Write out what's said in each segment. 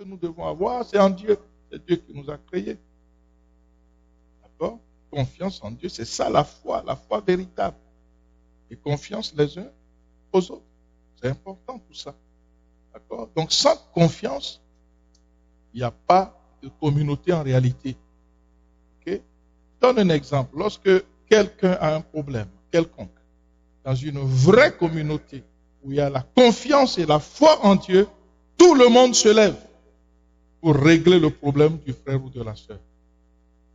que nous devons avoir, c'est en Dieu. C'est Dieu qui nous a créés. D'accord? Confiance en Dieu, c'est ça la foi véritable. Et confiance les uns aux autres. C'est important tout ça. D'accord? Donc sans confiance, il n'y a pas de communauté en réalité. Ok? Je donne un exemple. Lorsque quelqu'un a un problème quelconque, dans une vraie communauté où il y a la confiance et la foi en Dieu, tout le monde se lève pour régler le problème du frère ou de la sœur.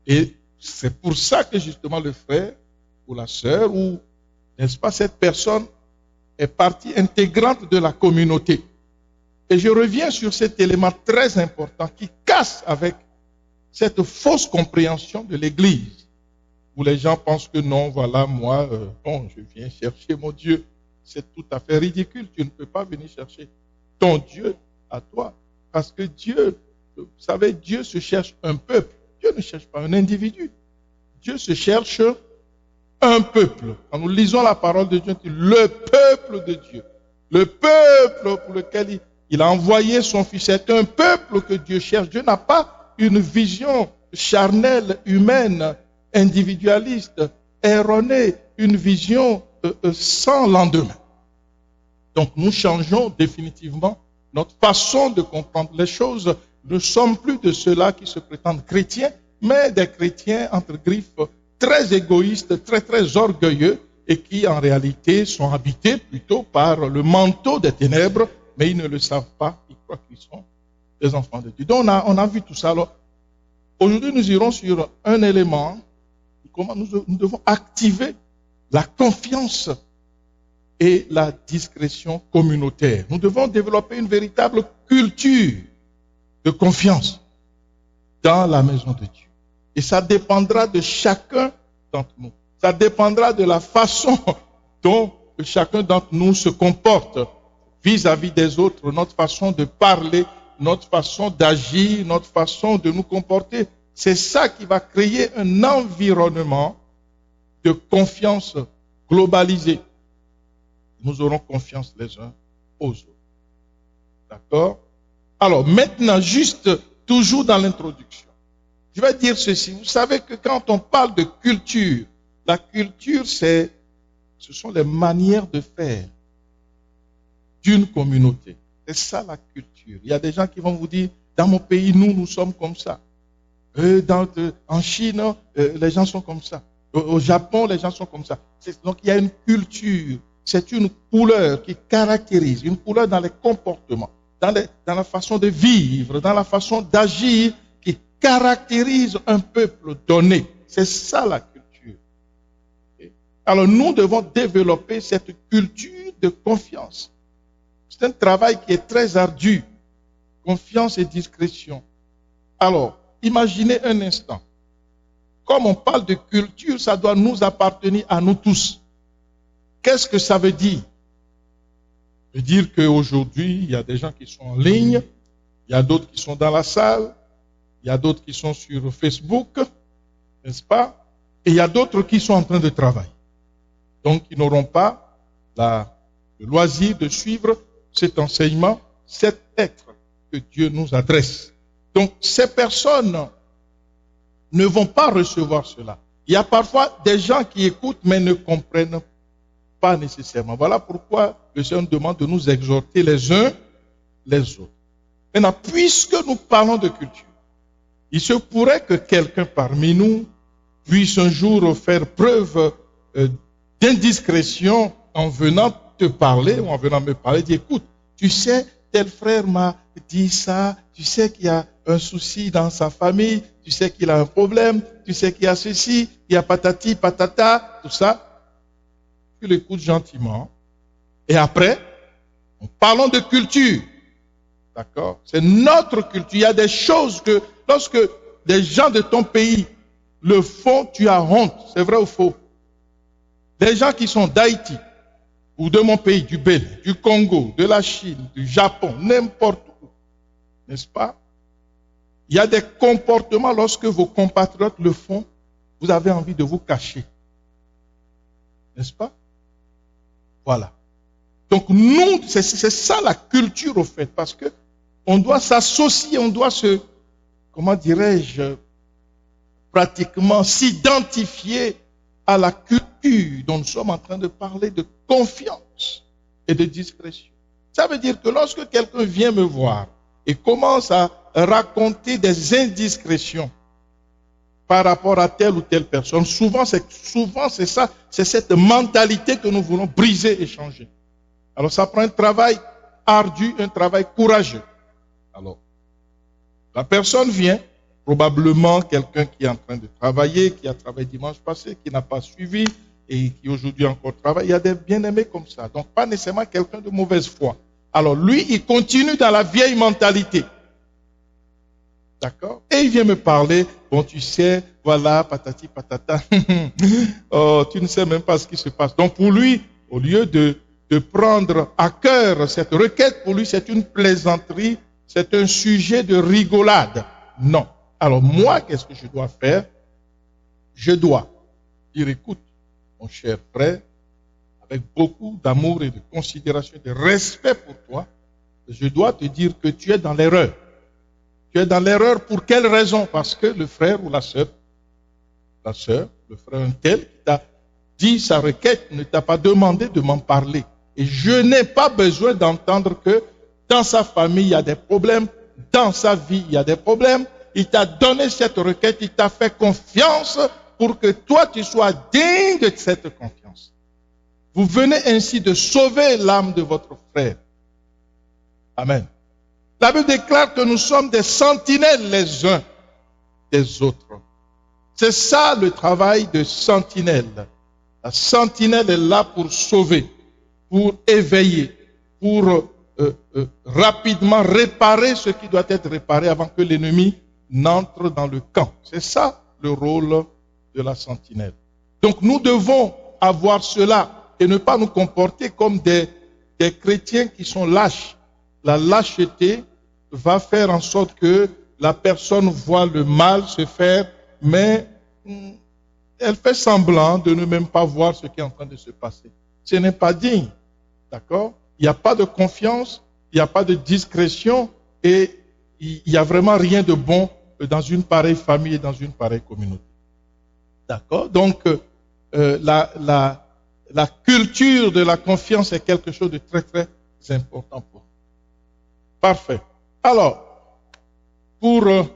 Et c'est pour ça que justement le frère ou la sœur ou, n'est-ce pas, cette personne est partie intégrante de la communauté. Et je reviens sur cet élément très important qui casse avec cette fausse compréhension de l'Église, où les gens pensent que non, voilà, moi, bon, je viens chercher mon Dieu. C'est tout à fait ridicule. Tu ne peux pas venir chercher ton Dieu à toi. Parce que Dieu, vous savez, Dieu se cherche un peuple. Dieu ne cherche pas un individu. Dieu se cherche un peuple. Quand nous lisons la parole de Dieu, le peuple de Dieu. Le peuple pour lequel il a envoyé son Fils. C'est un peuple que Dieu cherche. Dieu n'a pas une vision charnelle, humaine, individualiste, erronée, une vision sans lendemain. Donc nous changeons définitivement notre façon de comprendre les choses. Nous ne sommes plus de ceux-là qui se prétendent chrétiens, mais des chrétiens entre griffes très égoïstes, très orgueilleux et qui en réalité sont habités plutôt par le manteau des ténèbres, mais ils ne le savent pas, ils croient qu'ils sont des enfants de Dieu. Donc on a vu tout ça. Alors, aujourd'hui nous irons sur un élément, comment nous devons activer la confiance et la discrétion communautaire. Nous devons développer une véritable culture de confiance dans la maison de Dieu. Et ça dépendra de chacun d'entre nous. Ça dépendra de la façon dont chacun d'entre nous se comporte vis-à-vis des autres, notre façon de parler, notre façon d'agir, notre façon de nous comporter. C'est ça qui va créer un environnement de confiance globalisée. Nous aurons confiance les uns aux autres. D'accord? Alors maintenant, juste toujours dans l'introduction, je vais dire ceci. Vous savez que quand on parle de culture, la culture, ce sont les manières de faire d'une communauté. C'est ça la culture. Il y a des gens qui vont vous dire, dans mon pays, nous sommes comme ça. En Chine, les gens sont comme ça. Au Japon, les gens sont comme ça. Donc il y a une culture. C'est une couleur qui caractérise, une couleur dans les comportements, dans la façon de vivre, dans la façon d'agir, qui caractérise un peuple donné. C'est ça la culture. Alors nous devons développer cette culture de confiance. C'est un travail qui est très ardu. Confiance et discrétion. Alors, imaginez un instant. Comme on parle de culture, ça doit nous appartenir à nous tous. Qu'est-ce que ça veut dire? Ça veut dire qu'aujourd'hui, il y a des gens qui sont en ligne, il y a d'autres qui sont dans la salle, il y a d'autres qui sont sur Facebook, n'est-ce pas? Et il y a d'autres qui sont en train de travailler. Donc, ils n'auront pas le loisir de suivre cet enseignement, cet être que Dieu nous adresse. Donc, ces personnes ne vont pas recevoir cela. Il y a parfois des gens qui écoutent mais ne comprennent pas nécessairement. Voilà pourquoi le Seigneur nous demande de nous exhorter les uns les autres. Maintenant, puisque nous parlons de culture, il se pourrait que quelqu'un parmi nous puisse un jour faire preuve d'indiscrétion en venant te parler ou en venant me parler, dire, écoute, tu sais, tel frère m'a dit ça, tu sais qu'il y a un souci dans sa famille, tu sais qu'il a un problème, tu sais qu'il y a ceci, il y a patati, patata, tout ça. Tu l'écoutes gentiment. Et après, parlons de culture. D'accord? C'est notre culture. Il y a des choses que, lorsque des gens de ton pays le font, tu as honte. C'est vrai ou faux? Des gens qui sont d'Haïti, ou de mon pays, du Bénin, du Congo, de la Chine, du Japon, n'importe où. N'est-ce pas? Il y a des comportements, lorsque vos compatriotes le font, vous avez envie de vous cacher. N'est-ce pas? Voilà. Donc nous, c'est ça la culture au fait, parce que on doit s'associer, on doit se, comment dirais-je, pratiquement s'identifier à la culture dont nous sommes en train de parler, de confiance et de discrétion. Ça veut dire que lorsque quelqu'un vient me voir et commence à raconter des indiscrétions par rapport à telle ou telle personne, souvent c'est ça, c'est cette mentalité que nous voulons briser et changer. Alors ça prend un travail ardu, un travail courageux. Alors, la personne vient, probablement quelqu'un qui est en train de travailler, qui a travaillé dimanche passé, qui n'a pas suivi et qui aujourd'hui encore travaille. Il y a des bien-aimés comme ça. Donc pas nécessairement quelqu'un de mauvaise foi. Alors lui, il continue dans la vieille mentalité. D'accord? Et il vient me parler, bon tu sais, voilà, patati patata, oh, tu ne sais même pas ce qui se passe. Donc pour lui, au lieu de prendre à cœur cette requête, pour lui c'est une plaisanterie, c'est un sujet de rigolade. Non. Alors moi, qu'est-ce que je dois faire? Je dois dire, écoute, mon cher frère, avec beaucoup d'amour et de considération et de respect pour toi, je dois te dire que tu es dans l'erreur. Tu es dans l'erreur pour quelle raison? Parce que le frère ou la sœur, le frère un tel qui t'a dit sa requête, ne t'a pas demandé de m'en parler. Et je n'ai pas besoin d'entendre que dans sa famille, il y a des problèmes, dans sa vie, il y a des problèmes. Il t'a donné cette requête, il t'a fait confiance pour que toi, tu sois digne de cette confiance. Vous venez ainsi de sauver l'âme de votre frère. Amen. La Bible déclare que nous sommes des sentinelles les uns des autres. C'est ça le travail de sentinelle. La sentinelle est là pour sauver, pour éveiller, pour rapidement réparer ce qui doit être réparé avant que l'ennemi n'entre dans le camp. C'est ça le rôle de la sentinelle. Donc nous devons avoir cela et ne pas nous comporter comme des chrétiens qui sont lâches. La lâcheté va faire en sorte que la personne voit le mal se faire, mais elle fait semblant de ne même pas voir ce qui est en train de se passer. Ce n'est pas digne. D'accord? Il n'y a pas de confiance, il n'y a pas de discrétion et il n'y a vraiment rien de bon dans une pareille famille et dans une pareille communauté. D'accord? Donc, la culture de la confiance est quelque chose de très, très important pour nous. Parfait. Alors, je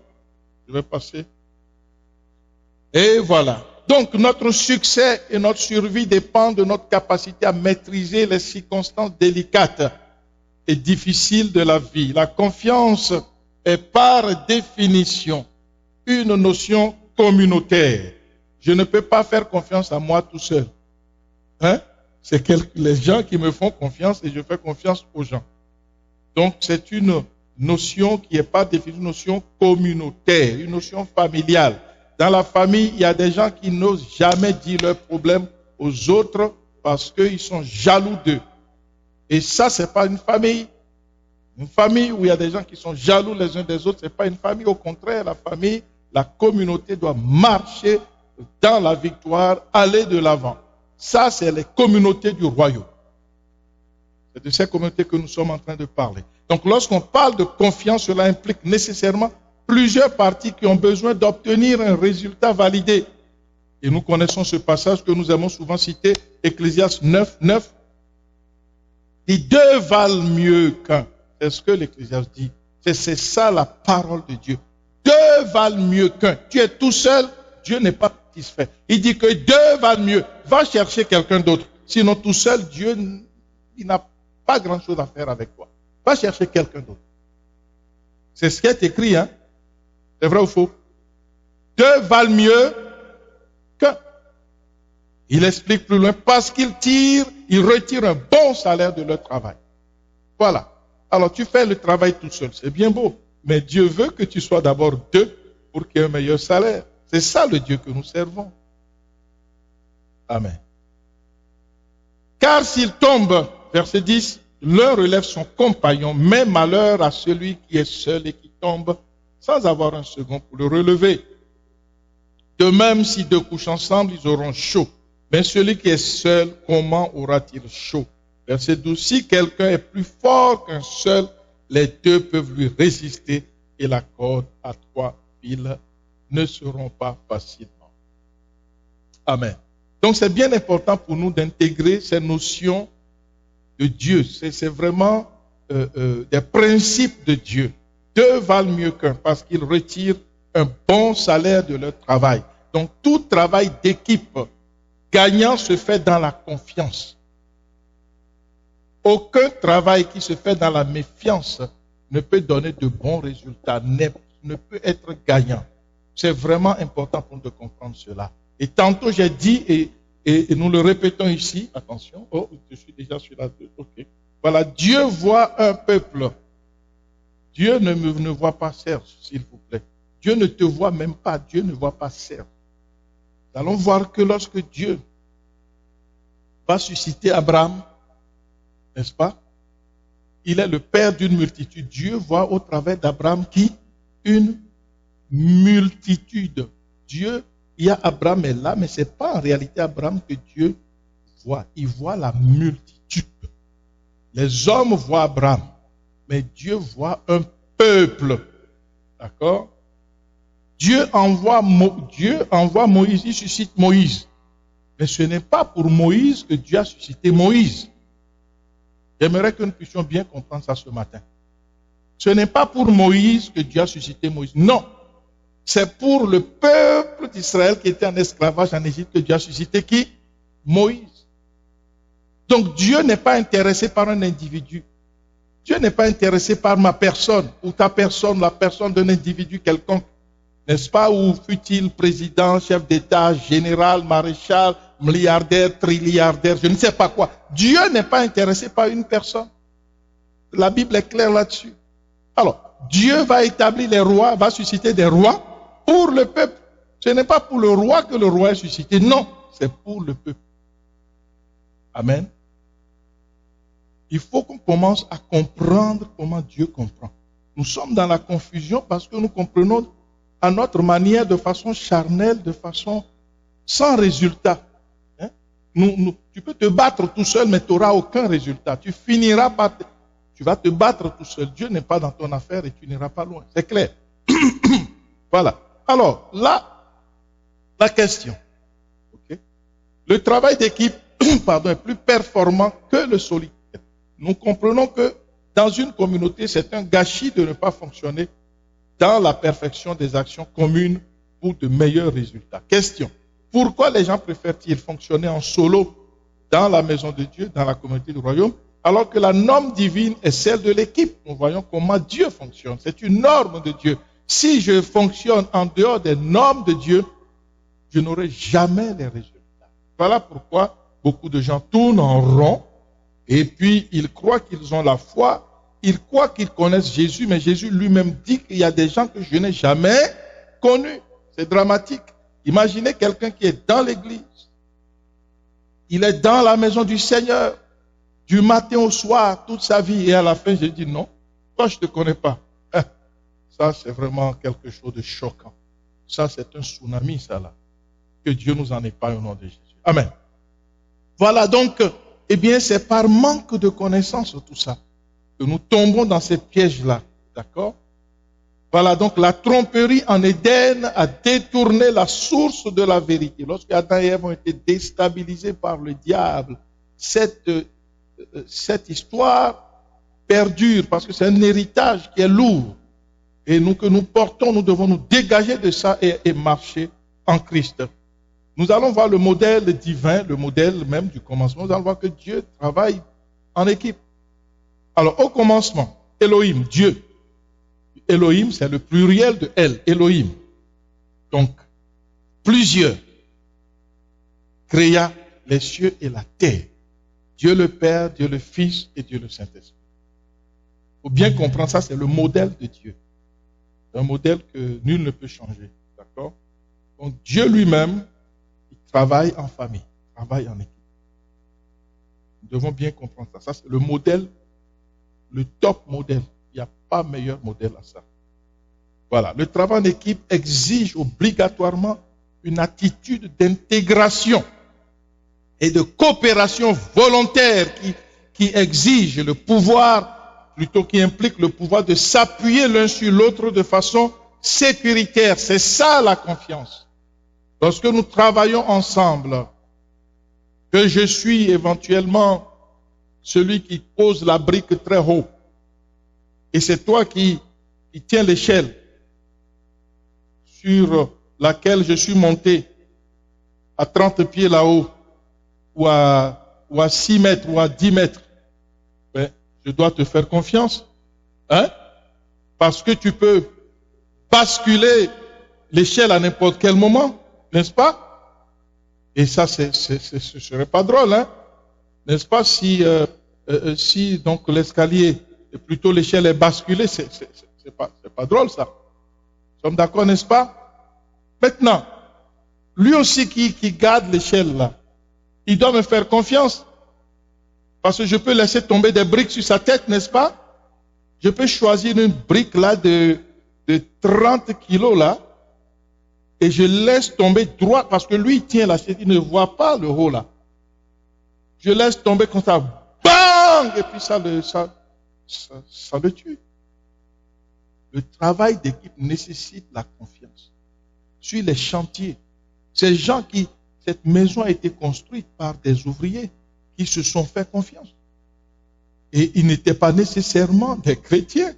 vais passer. Et voilà. Donc, notre succès et notre survie dépendent de notre capacité à maîtriser les circonstances délicates et difficiles de la vie. La confiance est par définition une notion communautaire. Je ne peux pas faire confiance à moi tout seul. Hein? C'est les gens qui me font confiance et je fais confiance aux gens. Donc, c'est une notion qui est par définition une notion communautaire, une notion familiale. Dans la famille, il y a des gens qui n'osent jamais dire leurs problèmes aux autres parce qu'ils sont jaloux d'eux. Et ça, c'est pas une famille. Une famille où il y a des gens qui sont jaloux les uns des autres, c'est pas une famille. Au contraire, la famille, la communauté doit marcher dans la victoire, aller de l'avant. Ça, c'est les communautés du royaume. C'est de ces communautés que nous sommes en train de parler. Donc, lorsqu'on parle de confiance, cela implique nécessairement plusieurs parties qui ont besoin d'obtenir un résultat validé. Et nous connaissons ce passage que nous aimons souvent citer, Ecclésiaste 9, 9. Les deux valent mieux qu'un. C'est ce que l'Ecclésiaste dit. C'est ça la parole de Dieu. Deux valent mieux qu'un. Tu es tout seul, Dieu n'est pas satisfait. Il dit que deux valent mieux. Va chercher quelqu'un d'autre. Sinon, tout seul, Dieu, il n'a pas grand-chose à faire avec toi. Va chercher quelqu'un d'autre. C'est ce qui est écrit, hein. C'est vrai ou faux? Deux valent mieux qu'un. Il explique plus loin, parce qu'ils retirent un bon salaire de leur travail. Voilà. Alors tu fais le travail tout seul, c'est bien beau. Mais Dieu veut que tu sois d'abord deux pour qu'il y ait un meilleur salaire. C'est ça le Dieu que nous servons. Amen. Car s'il tombe, verset 10, l'un relève son compagnon, mais malheur à celui qui est seul et qui tombe sans avoir un second pour le relever. De même, si deux couchent ensemble, ils auront chaud. Mais celui qui est seul, comment aura-t-il chaud? Verset 12, si quelqu'un est plus fort qu'un seul, les deux peuvent lui résister et la corde à 3 fils ne seront pas facilement. Amen. Donc c'est bien important pour nous d'intégrer ces notions de Dieu. C'est vraiment des principes de Dieu. Deux valent mieux qu'un parce qu'ils retirent un bon salaire de leur travail. Donc tout travail d'équipe gagnant se fait dans la confiance. Aucun travail qui se fait dans la méfiance ne peut donner de bons résultats, ne peut être gagnant. C'est vraiment important pour nous de comprendre cela. Et tantôt j'ai dit, et nous le répétons ici, attention, oh, je suis déjà sur la 2, ok. Voilà, Dieu voit un peuple. Dieu ne voit pas Serge, s'il vous plaît. Dieu ne te voit même pas, Dieu ne voit pas Serge. Nous allons voir que lorsque Dieu va susciter Abraham, n'est-ce pas? Il est le père d'une multitude. Dieu voit au travers d'Abraham qui? Une multitude. Dieu, il y a Abraham est là, mais ce n'est pas en réalité Abraham que Dieu voit. Il voit la multitude. Les hommes voient Abraham, mais Dieu voit un peuple. D'accord? Dieu envoie Moïse, il suscite Moïse. Mais ce n'est pas pour Moïse que Dieu a suscité Moïse. J'aimerais que nous puissions bien comprendre ça ce matin. Ce n'est pas pour Moïse que Dieu a suscité Moïse. Non. C'est pour le peuple d'Israël qui était en esclavage en Égypte que Dieu a suscité qui? Moïse. Donc Dieu n'est pas intéressé par un individu. Dieu n'est pas intéressé par ma personne ou ta personne, la personne d'un individu quelconque. N'est-ce pas? Ou fut-il président, chef d'État, général, maréchal, milliardaire, trilliardaire, je ne sais pas quoi. Dieu n'est pas intéressé par une personne. La Bible est claire là-dessus. Alors, Dieu va établir les rois, va susciter des rois pour le peuple. Ce n'est pas pour le roi que le roi est suscité. Non, c'est pour le peuple. Amen. Il faut qu'on commence à comprendre comment Dieu comprend. Nous sommes dans la confusion parce que nous comprenons à notre manière, de façon charnelle, de façon sans résultat. Hein? Tu peux te battre tout seul, mais tu n'auras aucun résultat. Tu finiras par... Tu vas te battre tout seul. Dieu n'est pas dans ton affaire et tu n'iras pas loin. C'est clair. Voilà. Alors, là, la question. Okay? Le travail d'équipe est plus performant que le solitaire. Nous comprenons que dans une communauté, c'est un gâchis de ne pas fonctionner dans la perfection des actions communes pour de meilleurs résultats. Question. Pourquoi les gens préfèrent-ils fonctionner en solo dans la maison de Dieu, dans la communauté du royaume, alors que la norme divine est celle de l'équipe? Nous voyons comment Dieu fonctionne. C'est une norme de Dieu. Si je fonctionne en dehors des normes de Dieu, je n'aurai jamais les résultats. Voilà pourquoi beaucoup de gens tournent en rond et puis ils croient qu'ils ont la foi. Ils croient qu'ils connaissent Jésus, mais Jésus lui-même dit qu'il y a des gens que je n'ai jamais connus. C'est dramatique. Imaginez quelqu'un qui est dans l'église. Il est dans la maison du Seigneur, du matin au soir, toute sa vie. Et à la fin, je dis non, toi je ne te connais pas. Ça, c'est vraiment quelque chose de choquant. Ça, c'est un tsunami, ça là. Que Dieu nous en épargne au nom de Jésus. Amen. Voilà donc, eh bien, c'est par manque de connaissance tout ça que nous tombons dans ces pièges-là. D'accord? Voilà, donc la tromperie en Éden a détourné la source de la vérité. Lorsque Adam et Ève ont été déstabilisés par le diable, cette histoire perdure parce que c'est un héritage qui est lourd. Et nous que nous portons, nous devons nous dégager de ça et marcher en Christ. Nous allons voir le modèle divin, le modèle même du commencement. Nous allons voir que Dieu travaille en équipe. Alors, au commencement, Elohim, Dieu. Elohim, c'est le pluriel de El, Elohim. Donc, plusieurs créa les cieux et la terre. Dieu le Père, Dieu le Fils et Dieu le Saint-Esprit. Il faut bien comprendre ça, c'est le modèle de Dieu. C'est un modèle que nul ne peut changer. D'accord? Donc, Dieu lui-même, il travaille en famille, travaille en équipe. Nous devons bien comprendre ça. Ça, c'est le modèle, le top modèle. Il n'y a pas meilleur modèle à ça. Voilà. Le travail en équipe exige obligatoirement une attitude d'intégration et de coopération volontaire qui exige le pouvoir plutôt qui implique le pouvoir de s'appuyer l'un sur l'autre de façon sécuritaire. C'est ça la confiance. Lorsque nous travaillons ensemble, que je suis éventuellement celui qui pose la brique très haut, et c'est toi qui tiens l'échelle sur laquelle je suis monté à 30 pieds là-haut, ou à 6 mètres, ou à 10 mètres, ben, je dois te faire confiance. Hein? Parce que tu peux basculer l'échelle à n'importe quel moment, n'est-ce pas? Et ça, ce serait pas drôle, hein? N'est-ce pas? Si donc l'escalier, plutôt l'échelle est basculée, c'est pas drôle, ça. Nous sommes d'accord, n'est-ce pas? Maintenant, lui aussi qui garde l'échelle là, il doit me faire confiance. Parce que je peux laisser tomber des briques sur sa tête, n'est-ce pas? Je peux choisir une brique là de 30 kilos là, et je laisse tomber droit, parce que lui il tient la chaise, il ne voit pas le haut là. Je laisse tomber comme ça, bang! Et puis ça le tue. Le travail d'équipe nécessite la confiance. Sur les chantiers, cette maison a été construite par des ouvriers qui se sont fait confiance. Et ils n'étaient pas nécessairement des chrétiens.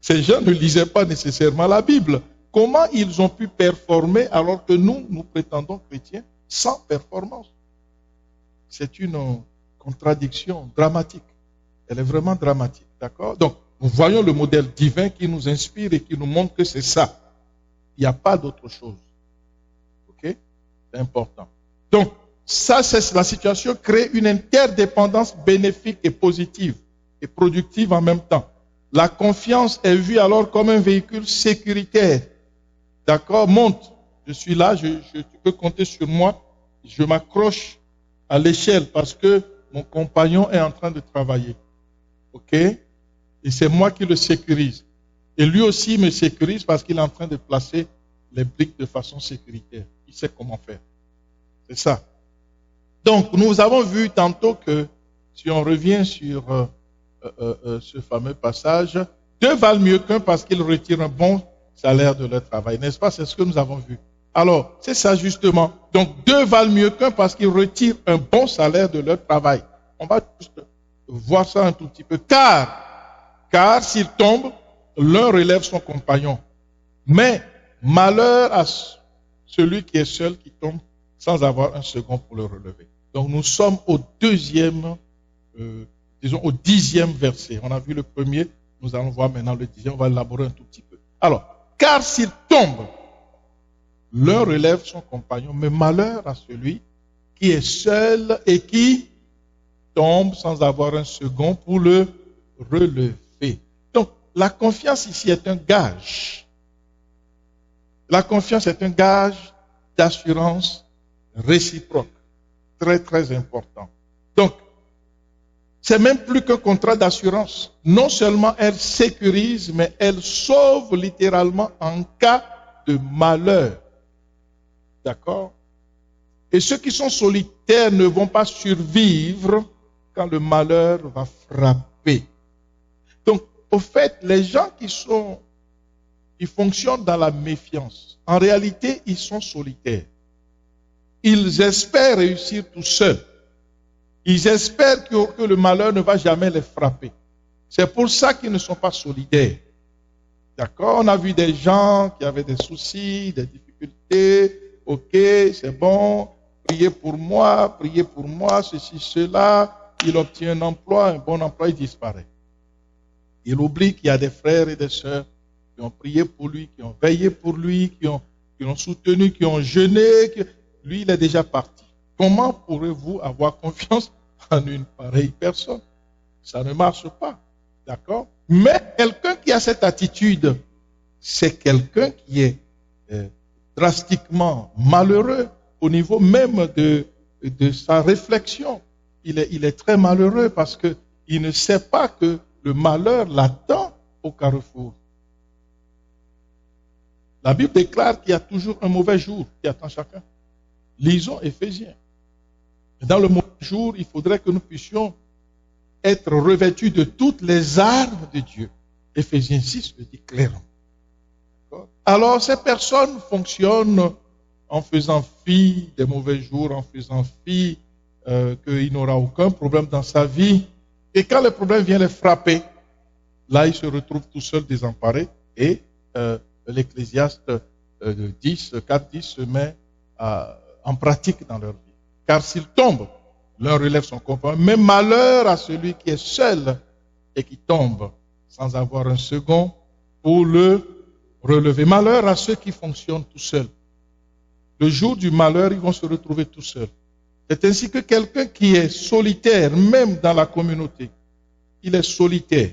Ces gens ne lisaient pas nécessairement la Bible. Comment ils ont pu performer alors que nous prétendons chrétiens sans performance? C'est une contradiction dramatique. Elle est vraiment dramatique. D'accord? Donc, nous voyons le modèle divin qui nous inspire et qui nous montre que c'est ça. Il n'y a pas d'autre chose. Ok? C'est important. Donc, ça, c'est la situation crée une interdépendance bénéfique et positive et productive en même temps. La confiance est vue alors comme un véhicule sécuritaire. D'accord? Monte. Je suis là, tu peux compter sur moi. Je m'accroche à l'échelle parce que mon compagnon est en train de travailler. Ok? Et c'est moi qui le sécurise. Et lui aussi me sécurise parce qu'il est en train de placer les briques de façon sécuritaire. Il sait comment faire. C'est ça. Donc, nous avons vu tantôt que, si on revient sur ce fameux passage, deux valent mieux qu'un parce qu'ils retirent un bon salaire de leur travail. N'est-ce pas? C'est ce que nous avons vu. Alors, c'est ça justement. Donc, deux valent mieux qu'un parce qu'ils retirent un bon salaire de leur travail. On va juste voir ça un tout petit peu. Car s'il tombe, l'un relève son compagnon. Mais malheur à celui qui est seul, qui tombe sans avoir un second pour le relever. Donc nous sommes au au 10e verset. On a vu le premier, nous allons voir maintenant le 10e, on va élaborer un tout petit peu. Alors, car s'il tombe, l'un relève son compagnon, mais malheur à celui qui est seul et qui tombe sans avoir un second pour le relever. Donc, la confiance ici est un gage. La confiance est un gage d'assurance réciproque. Très, très important. Donc, c'est même plus qu'un contrat d'assurance. Non seulement elle sécurise, mais elle sauve littéralement en cas de malheur. D'accord? Et ceux qui sont solitaires ne vont pas survivre quand le malheur va frapper. Donc, au fait, les gens qui fonctionnent dans la méfiance, en réalité, ils sont solitaires. Ils espèrent réussir tout seuls. Ils espèrent que le malheur ne va jamais les frapper. C'est pour ça qu'ils ne sont pas solidaires. D'accord? On a vu des gens qui avaient des soucis, des difficultés. Ok, c'est bon. Priez pour moi, ceci, cela. Il obtient un emploi, un bon emploi, il disparaît. Il oublie qu'il y a des frères et des sœurs qui ont prié pour lui, qui ont veillé pour lui, qui l'ont soutenu, qui ont jeûné. Lui, il est déjà parti. Comment pourrez-vous avoir confiance en une pareille personne? Ça ne marche pas. D'accord? Mais quelqu'un qui a cette attitude, c'est quelqu'un qui est drastiquement malheureux au niveau même de sa réflexion. Il est très malheureux parce qu'il ne sait pas que le malheur l'attend au carrefour. La Bible déclare qu'il y a toujours un mauvais jour qui attend chacun. Lisons Éphésiens. Dans le mauvais jour, il faudrait que nous puissions être revêtus de toutes les armes de Dieu. Éphésiens 6 le dit clairement. Alors ces personnes fonctionnent en faisant fi des mauvais jours, en faisant fi qu'il n'aura aucun problème dans sa vie. Et quand le problème vient les frapper, là il se retrouve tout seul désemparé et l'Ecclésiaste 4:10 se met en pratique dans leur vie. Car s'ils tombent, l'un relève son compagnon. Mais malheur à celui qui est seul et qui tombe sans avoir un second pour le relever. Malheur à ceux qui fonctionnent tout seuls. Le jour du malheur, ils vont se retrouver tout seuls. C'est ainsi que quelqu'un qui est solitaire, même dans la communauté, il est solitaire.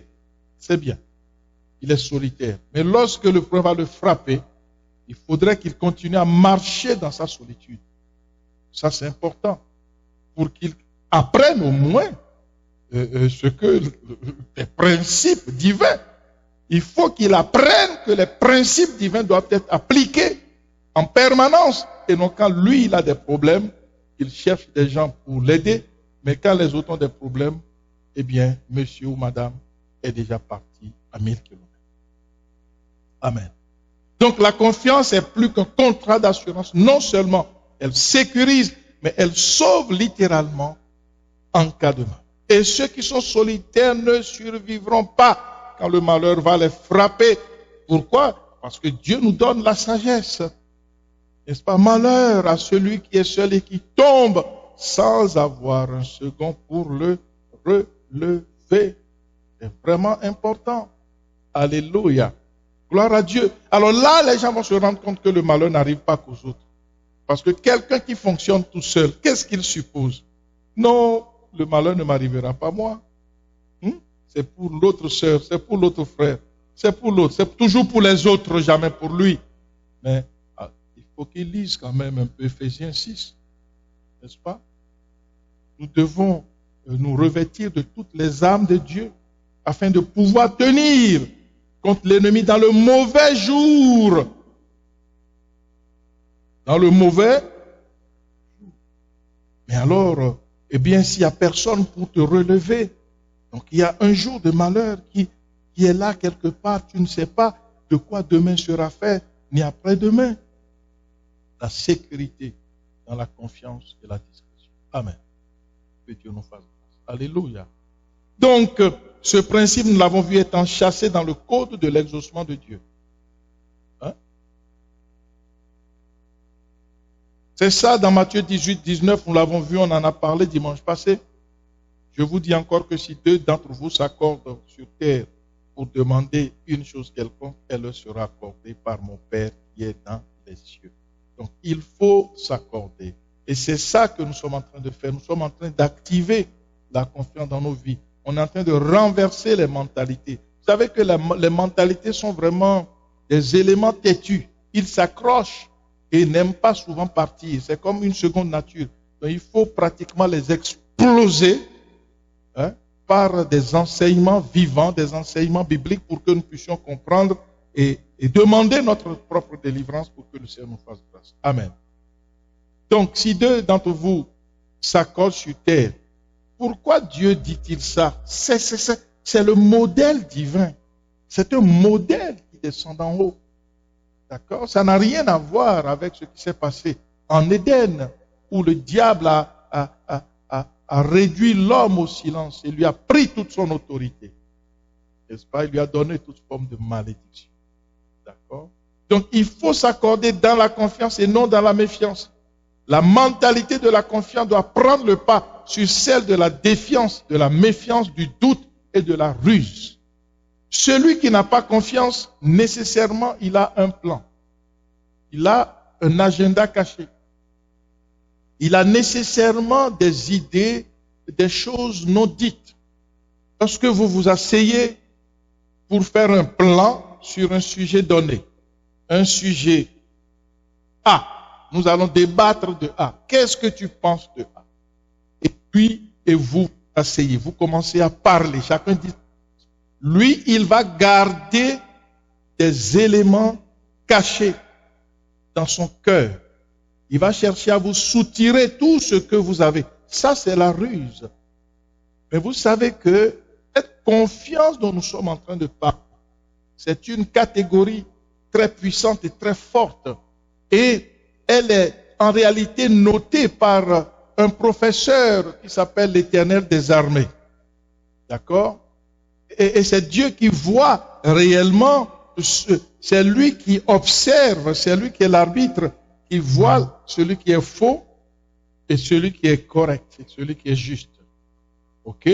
C'est bien. Il est solitaire. Mais lorsque le problème va le frapper, il faudrait qu'il continue à marcher dans sa solitude. Ça, c'est important. Pour qu'il apprenne au moins ce que les principes divins. Il faut qu'il apprenne que les principes divins doivent être appliqués en permanence. Et non quand lui, il a des problèmes, il cherche des gens pour l'aider. Mais quand les autres ont des problèmes, eh bien, monsieur ou madame est déjà parti à 1000 km. Amen. Donc la confiance est plus qu'un contrat d'assurance. Non seulement elle sécurise, mais elle sauve littéralement en cas de mal. Et ceux qui sont solitaires ne survivront pas quand le malheur va les frapper. Pourquoi? Parce que Dieu nous donne la sagesse. N'est-ce pas? Malheur à celui qui est seul et qui tombe sans avoir un second pour le relever. C'est vraiment important. Alléluia. Gloire à Dieu. Alors là, les gens vont se rendre compte que le malheur n'arrive pas qu'aux autres. Parce que quelqu'un qui fonctionne tout seul, qu'est-ce qu'il suppose? Non, le malheur ne m'arrivera pas moi. C'est pour l'autre sœur, c'est pour l'autre frère, c'est pour l'autre. C'est toujours pour les autres, jamais pour lui. Mais il faut qu'il lise quand même un peu Éphésiens 6. N'est-ce pas? Nous devons nous revêtir de toutes les armes de Dieu afin de pouvoir tenir contre l'ennemi dans le mauvais jour. Dans le mauvais jour. Mais alors, eh bien, s'il n'y a personne pour te relever, donc il y a un jour de malheur qui est là quelque part, tu ne sais pas de quoi demain sera fait, ni après-demain. La sécurité dans la confiance et la discrétion. Amen. Que Dieu nous fasse grâce. Alléluia. Donc, ce principe, nous l'avons vu étant chassé dans le code de l'exaucement de Dieu. C'est ça dans Matthieu 18, 19, nous l'avons vu, on en a parlé dimanche passé. Je vous dis encore que si deux d'entre vous s'accordent sur terre pour demander une chose quelconque, elle leur sera accordée par mon Père qui est dans les cieux. Donc il faut s'accorder. Et c'est ça que nous sommes en train de faire. Nous sommes en train d'activer la confiance dans nos vies. On est en train de renverser les mentalités. Vous savez que les mentalités sont vraiment des éléments têtus. Ils s'accrochent et n'aiment pas souvent partir. C'est comme une seconde nature. Donc il faut pratiquement les exploser par des enseignements vivants, des enseignements bibliques pour que nous puissions comprendre et demander notre propre délivrance pour que le Seigneur nous fasse grâce. Amen. Donc si deux d'entre vous s'accordent sur terre, pourquoi Dieu dit-il ça? C'est le modèle divin. C'est un modèle qui descend d'en haut. D'accord? Ça n'a rien à voir avec ce qui s'est passé en Éden, où le diable a réduit l'homme au silence et lui a pris toute son autorité. N'est-ce pas? Il lui a donné toute forme de malédiction. D'accord? Donc il faut s'accorder dans la confiance et non dans la méfiance. La mentalité de la confiance doit prendre le pas sur celle de la défiance, de la méfiance, du doute et de la ruse. Celui qui n'a pas confiance, nécessairement, il a un plan. Il a un agenda caché. Il a nécessairement des idées, des choses non dites. Lorsque vous vous asseyez pour faire un plan sur un sujet donné, un sujet A, nous allons débattre de A. Qu'est-ce que tu penses de A? Et puis, vous asseyez, vous commencez à parler. Chacun dit, lui, il va garder des éléments cachés dans son cœur. Il va chercher à vous soutirer tout ce que vous avez. Ça, c'est la ruse. Mais vous savez que cette confiance dont nous sommes en train de parler, c'est une catégorie très puissante et très forte. Et elle est en réalité notée par un professeur qui s'appelle l'Éternel des armées. D'accord? Et c'est Dieu qui voit réellement, c'est lui qui observe, c'est lui qui est l'arbitre, qui voit celui qui est faux et celui qui est correct, et celui qui est juste. Ok?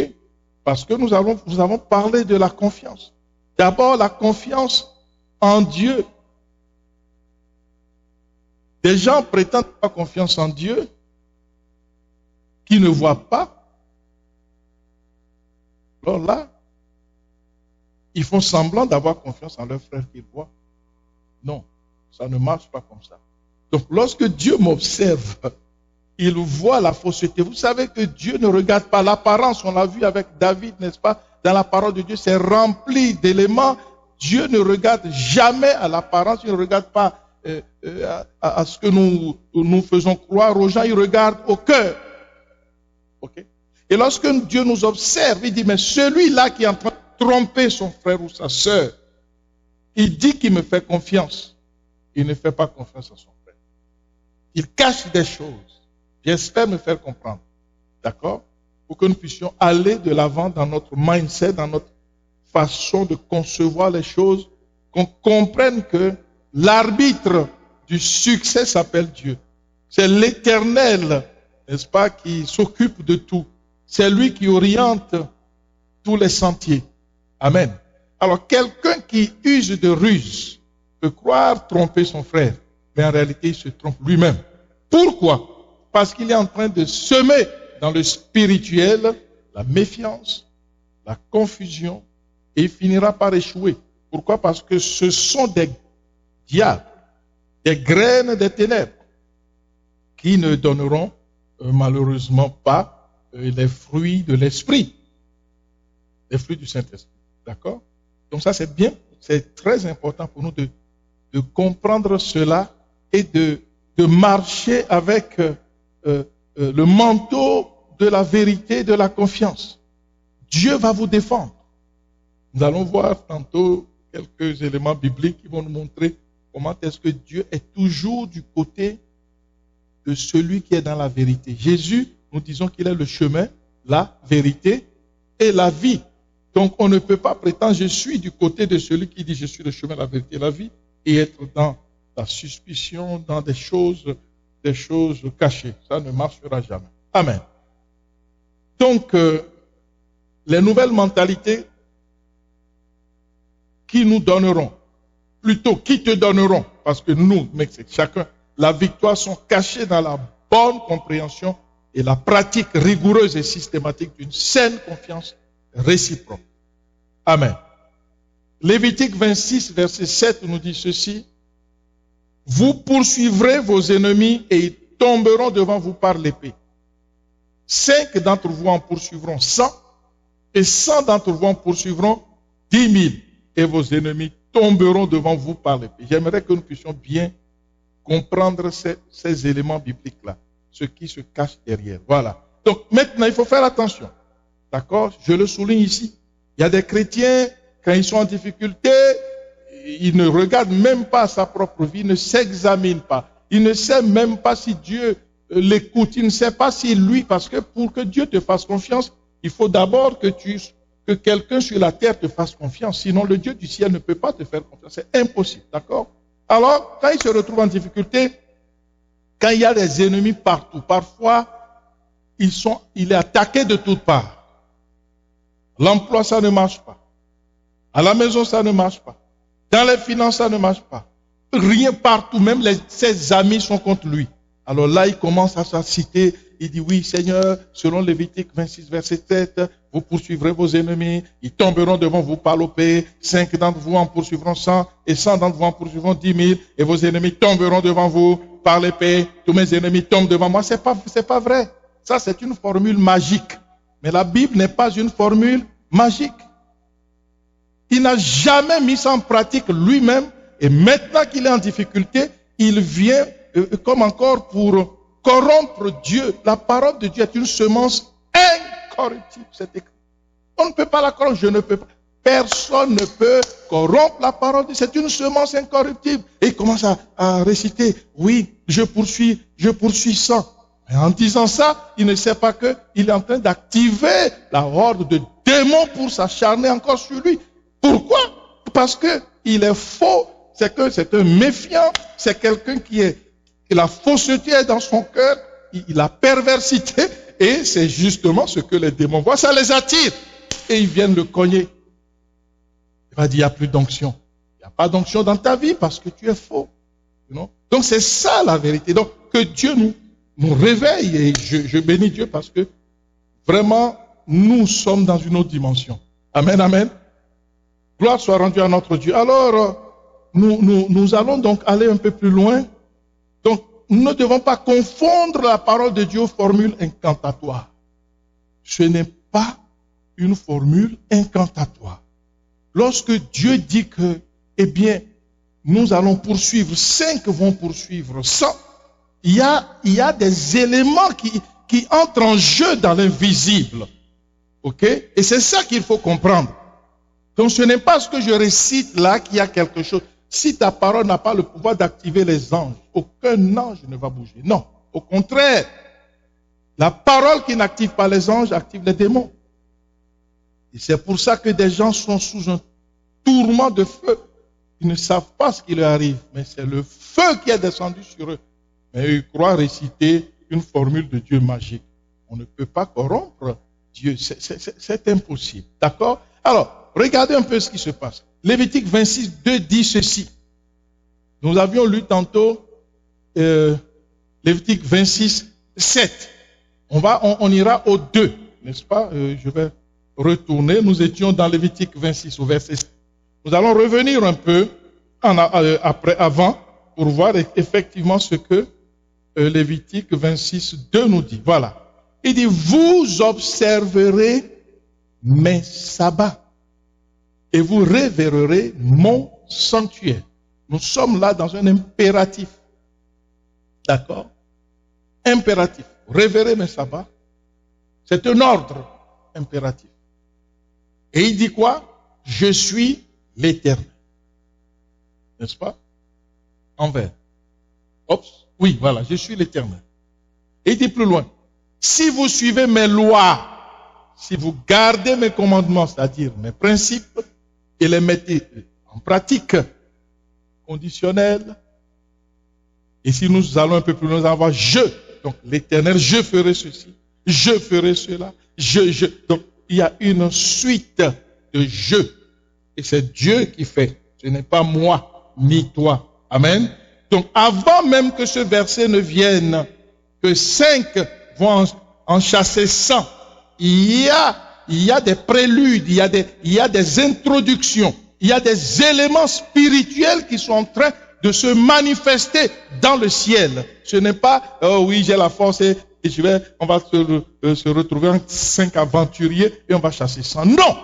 Parce que nous avons parlé de la confiance. D'abord, la confiance en Dieu. Des gens prétendent avoir confiance en Dieu qui ne voient pas. Alors là, ils font semblant d'avoir confiance en leurs frères qu'ils voient. Non, ça ne marche pas comme ça. Donc, lorsque Dieu m'observe, il voit la fausseté. Vous savez que Dieu ne regarde pas l'apparence. On l'a vu avec David, n'est-ce pas? Dans la parole de Dieu, c'est rempli d'éléments. Dieu ne regarde jamais à l'apparence. Il ne regarde pas à ce que nous faisons croire aux gens. Il regarde au cœur. Okay? Et lorsque Dieu nous observe, il dit, mais celui-là qui est en train de tromper son frère ou sa sœur, il dit qu'il me fait confiance. Il ne fait pas confiance à son frère. Il cache des choses. J'espère me faire comprendre. D'accord? Pour que nous puissions aller de l'avant dans notre mindset, dans notre façon de concevoir les choses, qu'on comprenne que l'arbitre du succès s'appelle Dieu. C'est l'Éternel, n'est-ce pas, qui s'occupe de tout. C'est lui qui oriente tous les sentiers. Amen. Alors, quelqu'un qui use de ruse peut croire tromper son frère, mais en réalité, il se trompe lui-même. Pourquoi? Parce qu'il est en train de semer dans le spirituel la méfiance, la confusion, et il finira par échouer. Pourquoi? Parce que ce sont des diables, des graines des ténèbres, qui ne donneront malheureusement pas les fruits de l'esprit, les fruits du Saint-Esprit. D'accord? Donc ça c'est bien, c'est très important pour nous de comprendre cela et de marcher avec le manteau de la vérité, de la confiance. Dieu va vous défendre. Nous allons voir tantôt quelques éléments bibliques qui vont nous montrer comment est-ce que Dieu est toujours du côté de celui qui est dans la vérité. Jésus, nous disons qu'il est le chemin, la vérité et la vie. Donc on ne peut pas prétendre je suis du côté de celui qui dit je suis le chemin, la vérité et la vie et être dans la suspicion, dans des choses cachées. Ça ne marchera jamais. Amen. Donc, les nouvelles mentalités qui nous donneront, plutôt qui te donneront, parce que nous, mais chacun, la victoire sont cachées dans la bonne compréhension et la pratique rigoureuse et systématique d'une saine confiance réciproque. Amen. Lévitique 26, verset 7 nous dit ceci. Vous poursuivrez vos ennemis et ils tomberont devant vous par l'épée. 5 d'entre vous en poursuivront 100 et 100 d'entre vous en poursuivront 10 000 et vos ennemis tomberont devant vous par l'épée. J'aimerais que nous puissions bien comprendre ces éléments bibliques-là, ce qui se cache derrière. Voilà. Donc maintenant, il faut faire attention. D'accord? Je le souligne ici. Il y a des chrétiens, quand ils sont en difficulté, ils ne regardent même pas sa propre vie, ils ne s'examinent pas. Ils ne savent même pas si Dieu l'écoute, ils ne savent pas si lui, parce que pour que Dieu te fasse confiance, il faut d'abord que quelqu'un sur la terre te fasse confiance. Sinon, le Dieu du ciel ne peut pas te faire confiance. C'est impossible. D'accord? Alors, quand il se retrouve en difficulté, quand il y a des ennemis partout, parfois, il est attaqué de toutes parts. L'emploi, ça ne marche pas. À la maison, ça ne marche pas. Dans les finances, ça ne marche pas. Rien partout, même ses amis sont contre lui. Alors là, il commence à se citer, il dit, oui, Seigneur, selon Lévitique 26, verset 7, vous poursuivrez vos ennemis, ils tomberont devant vous par l'épée, 5 d'entre vous en poursuivront 100, et 100 d'entre vous en poursuivront 10 000, et vos ennemis tomberont devant vous par l'épée, tous mes ennemis tombent devant moi. C'est pas vrai. Ça, c'est une formule magique. Mais la Bible n'est pas une formule magique. Il n'a jamais mis ça en pratique lui-même, et maintenant qu'il est en difficulté, il vient comme encore pour corrompre Dieu. La parole de Dieu est une semence incorruptible, c'est écrit. On ne peut pas la corrompre, je ne peux pas. Personne ne peut corrompre la parole de Dieu. C'est une semence incorruptible. Et il commence à réciter, oui, je poursuis ça. Et en disant ça, il ne sait pas qu'il est en train d'activer la horde de démons pour s'acharner encore sur lui. Pourquoi? Parce que il est faux. C'est un méfiant. C'est quelqu'un que la fausseté est dans son cœur. La perversité. Et c'est justement ce que les démons voient. Ça les attire. Et ils viennent le cogner. Il va dire, il n'y a plus d'onction. Il n'y a pas d'onction dans ta vie parce que tu es faux. Donc c'est ça la vérité. Donc que Dieu nous réveille. Et je bénis Dieu parce que vraiment, nous sommes dans une autre dimension. Amen, amen. Gloire soit rendue à notre Dieu. Alors, nous allons donc aller un peu plus loin. Donc, nous ne devons pas confondre la parole de Dieu aux formules incantatoires. Ce n'est pas une formule incantatoire. Lorsque Dieu dit que, eh bien, nous allons poursuivre, 5 vont poursuivre 100, il y a des éléments qui entrent en jeu dans l'invisible. Ok? Et c'est ça qu'il faut comprendre. Donc ce n'est pas ce que je récite là qu'il y a quelque chose. Si ta parole n'a pas le pouvoir d'activer les anges, aucun ange ne va bouger. Non, au contraire. La parole qui n'active pas les anges active les démons. Et c'est pour ça que des gens sont sous un tourment de feu. Ils ne savent pas ce qui leur arrive, mais c'est le feu qui est descendu sur eux. Mais ils croient réciter une formule de Dieu magique. On ne peut pas corrompre Dieu. C'est impossible. D'accord? Alors, regardez un peu ce qui se passe. Lévitique 26, 2 dit ceci. Nous avions lu tantôt Lévitique 26, 7. On ira au 2, n'est-ce pas? Je vais retourner. Nous étions dans Lévitique 26 au verset 7. Nous allons revenir un peu avant pour voir effectivement ce que Lévitique 26, 2 nous dit. Voilà. Il dit, vous observerez mes sabbats et vous révérerez mon sanctuaire. Nous sommes là dans un impératif. D'accord? Impératif. Révérer mes sabbats, c'est un ordre impératif. Et il dit quoi? Je suis l'Éternel. N'est-ce pas? Envers. Oups. Oui, voilà, je suis l'Éternel. Et il dit plus loin, si vous suivez mes lois, si vous gardez mes commandements, c'est-à-dire mes principes, et les mettez en pratique, conditionnelle, et si nous allons un peu plus loin, nous allons voir je. Donc l'Éternel, je ferai ceci, je ferai cela, je. Donc il y a une suite de je. Et c'est Dieu qui fait. Ce n'est pas moi ni toi. Amen. Donc avant même que ce verset ne vienne, que 5 vont en chasser 100, il y a des préludes, il y a des introductions, il y a des éléments spirituels qui sont en train de se manifester dans le ciel. Ce n'est pas, oh oui, j'ai la force et on va se retrouver en 5 aventuriers et on va chasser 100. Non!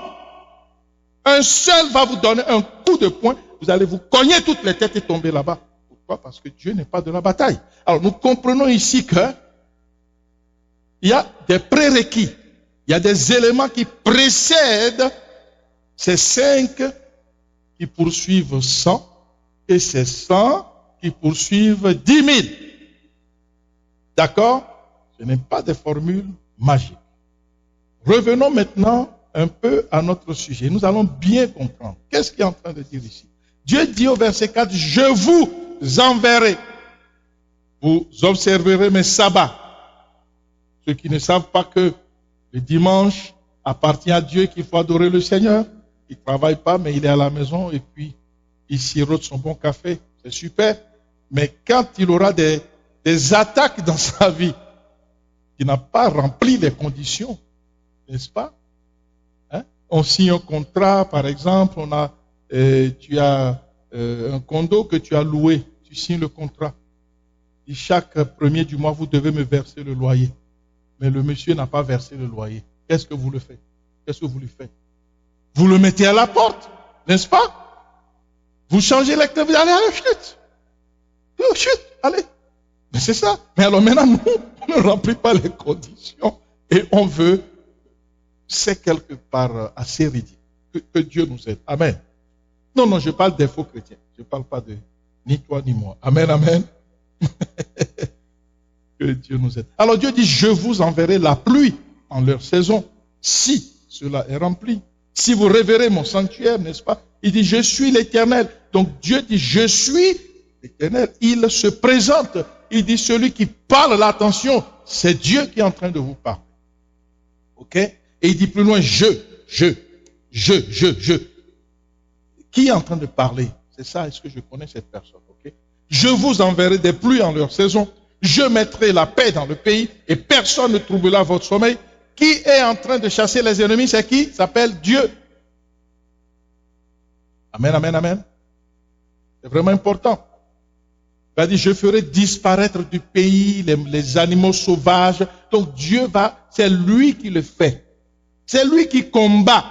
Un seul va vous donner un coup de poing, vous allez vous cogner toutes les têtes et tomber là-bas. Pourquoi? Parce que Dieu n'est pas de la bataille. Alors nous comprenons ici que il y a des prérequis, il y a des éléments qui précèdent ces 5 qui poursuivent 100 et ces 100 qui poursuivent 10 000. D'accord? Ce n'est pas des formules magiques. Revenons maintenant un peu à notre sujet. Nous allons bien comprendre. Qu'est-ce qu'il est en train de dire ici? Dieu dit au verset 4, je vous enverrai. Vous observerez mes sabbats. Ceux qui ne savent pas que le dimanche appartient à Dieu, qu'il faut adorer le Seigneur. Il ne travaille pas, mais il est à la maison et puis il sirote son bon café. C'est super. Mais quand il aura des attaques dans sa vie, il n'a pas rempli les conditions, n'est-ce pas? Hein? On signe un contrat, par exemple, tu as un condo que tu as loué, tu signes le contrat. Et chaque premier du mois, vous devez me verser le loyer. Mais le monsieur n'a pas versé le loyer. Qu'est-ce que vous le faites? Qu'est-ce que vous lui faites? Vous le mettez à la porte, n'est-ce pas? Vous changez l'acteur, vous allez, allez, chut. Oh, chut, allez. Mais c'est ça. Mais alors maintenant, nous, on ne remplit pas les conditions et on veut c'est quelque part assez ridicule. Que Dieu nous aide. Amen. Non, je parle des faux chrétiens. Je ne parle pas de ni toi ni moi. Amen, amen. Que Dieu nous aide. Alors Dieu dit, je vous enverrai la pluie en leur saison, si cela est rempli. Si vous révérez mon sanctuaire, n'est-ce pas? Il dit, je suis l'Éternel. Donc Dieu dit, je suis l'Éternel. Il se présente. Il dit, celui qui parle, l'attention, c'est Dieu qui est en train de vous parler. Ok? Et il dit plus loin, je. Qui est en train de parler? C'est ça, est-ce que je connais cette personne? Ok? Je vous enverrai des pluies en leur saison. Je mettrai la paix dans le pays et personne ne troublera votre sommeil. Qui est en train de chasser les ennemis? C'est qui? Ça s'appelle Dieu. Amen, amen, amen. C'est vraiment important. Il a dit, je ferai disparaître du pays les animaux sauvages. Donc Dieu c'est lui qui le fait. C'est lui qui combat.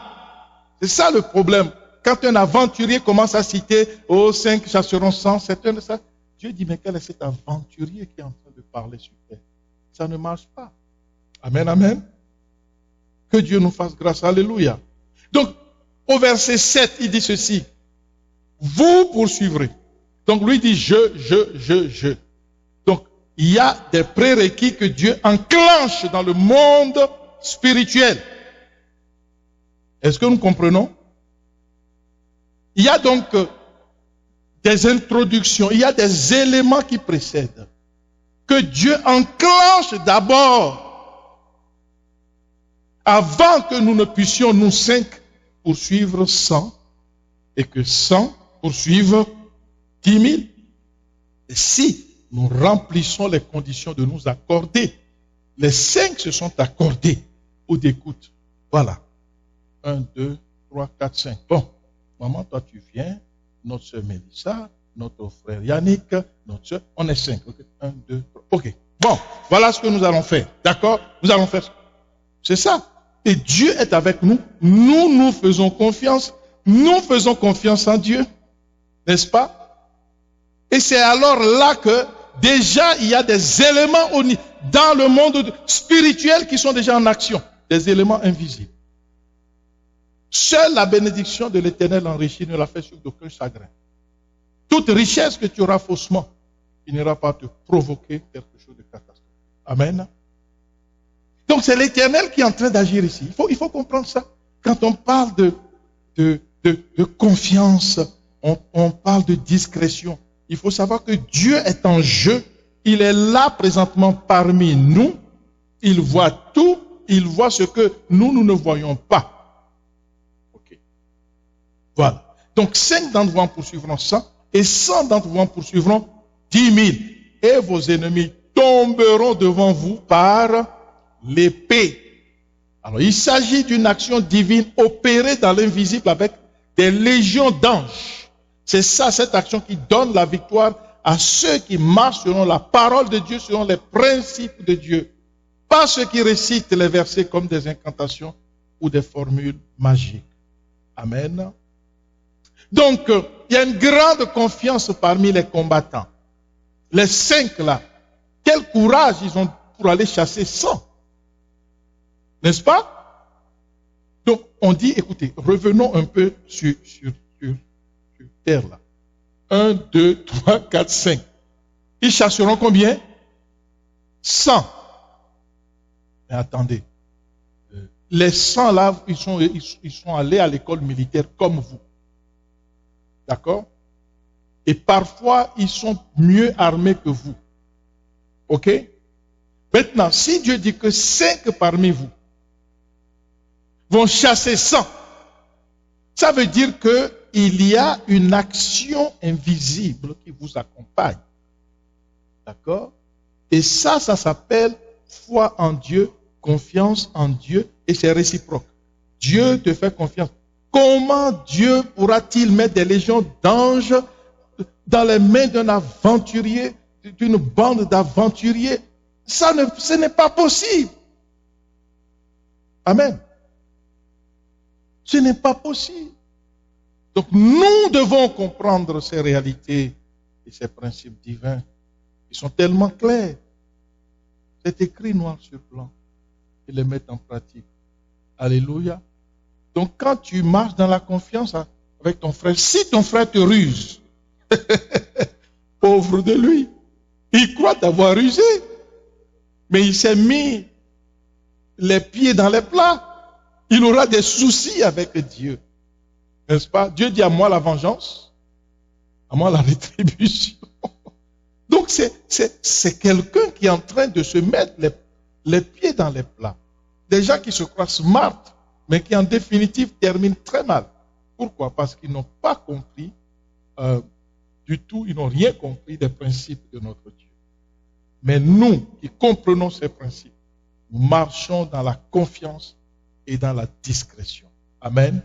C'est ça le problème. Quand un aventurier commence à citer, 5 chasseront 100, c'est un de ça. Dieu dit, mais quel est cet aventurier qui est en train de parler sur terre? Ça ne marche pas. Amen, amen. Que Dieu nous fasse grâce. Alléluia. Donc, au verset 7, il dit ceci. Vous poursuivrez. Donc, lui dit je. Donc, il y a des prérequis que Dieu enclenche dans le monde spirituel. Est-ce que nous comprenons? Il y a donc des introductions, il y a des éléments qui précèdent. Que Dieu enclenche d'abord avant que nous ne puissions, nous 5, poursuivre 100 et que 100 poursuivent 10 000. Et si nous remplissons les conditions de nous accorder, les 5 se sont accordés ou d'écoute. Voilà. 1, 2, 3, 4, 5. Bon, maman, toi tu viens, notre soeur Mélissa, notre frère Yannick, notre soeur, on est 5. Okay. 1, 2, 3. Ok. Bon, voilà ce que nous allons faire. D'accord? Nous allons faire ça. C'est ça. Et Dieu est avec nous. Nous faisons confiance. Nous faisons confiance en Dieu. N'est-ce pas? Et c'est alors là que déjà il y a des éléments dans le monde spirituel qui sont déjà en action. Des éléments invisibles. Seule la bénédiction de l'Éternel enrichit ne la fait sur d'aucun chagrin. Toute richesse que tu auras faussement, il n'ira pas te provoquer quelque chose de catastrophique. Amen. Donc c'est l'Éternel qui est en train d'agir ici. Il faut comprendre ça. Quand on parle de confiance, on parle de discrétion. Il faut savoir que Dieu est en jeu. Il est là présentement parmi nous. Il voit tout. Il voit ce que nous ne voyons pas. Ok. Voilà. Donc 5 d'entre vous en poursuivront 100 et 100 d'entre vous en poursuivront 10 000. Et vos ennemis tomberont devant vous par l'épée. Alors, il s'agit d'une action divine opérée dans l'invisible avec des légions d'anges. C'est ça, cette action qui donne la victoire à ceux qui marchent selon la parole de Dieu, selon les principes de Dieu. Pas ceux qui récitent les versets comme des incantations ou des formules magiques. Amen. Donc, il y a une grande confiance parmi les combattants. Les 5 là, quel courage ils ont pour aller chasser 100. N'est-ce pas? Donc, on dit, écoutez, revenons un peu sur terre là. 1, 2, 3, 4, 5. Ils chasseront combien? 100. Mais attendez. Les 100 là, ils sont allés à l'école militaire comme vous. D'accord? Et parfois, ils sont mieux armés que vous. Ok? Maintenant, si Dieu dit que 5 parmi vous vont chasser 100, ça veut dire qu'il y a une action invisible qui vous accompagne. D'accord? Et ça s'appelle foi en Dieu, confiance en Dieu, et c'est réciproque. Dieu te fait confiance. Comment Dieu pourra-t-il mettre des légions d'anges dans les mains d'un aventurier, d'une bande d'aventuriers? Ce n'est pas possible. Amen. Ce n'est pas possible. Donc nous devons comprendre ces réalités et ces principes divins. Ils sont tellement clairs. C'est écrit noir sur blanc. Et les mettre en pratique. Alléluia. Donc quand tu marches dans la confiance avec ton frère, si ton frère te ruse, pauvre de lui, il croit t'avoir rusé, mais il s'est mis les pieds dans les plats. Il aura des soucis avec Dieu. N'est-ce pas? Dieu dit à moi la vengeance, à moi la rétribution. Donc c'est quelqu'un qui est en train de se mettre les pieds dans les plats. Des gens qui se croient smart, mais qui en définitive terminent très mal. Pourquoi? Parce qu'ils n'ont pas compris du tout, ils n'ont rien compris des principes de notre Dieu. Mais nous qui comprenons ces principes, nous marchons dans la confiance et dans la discrétion. Amen.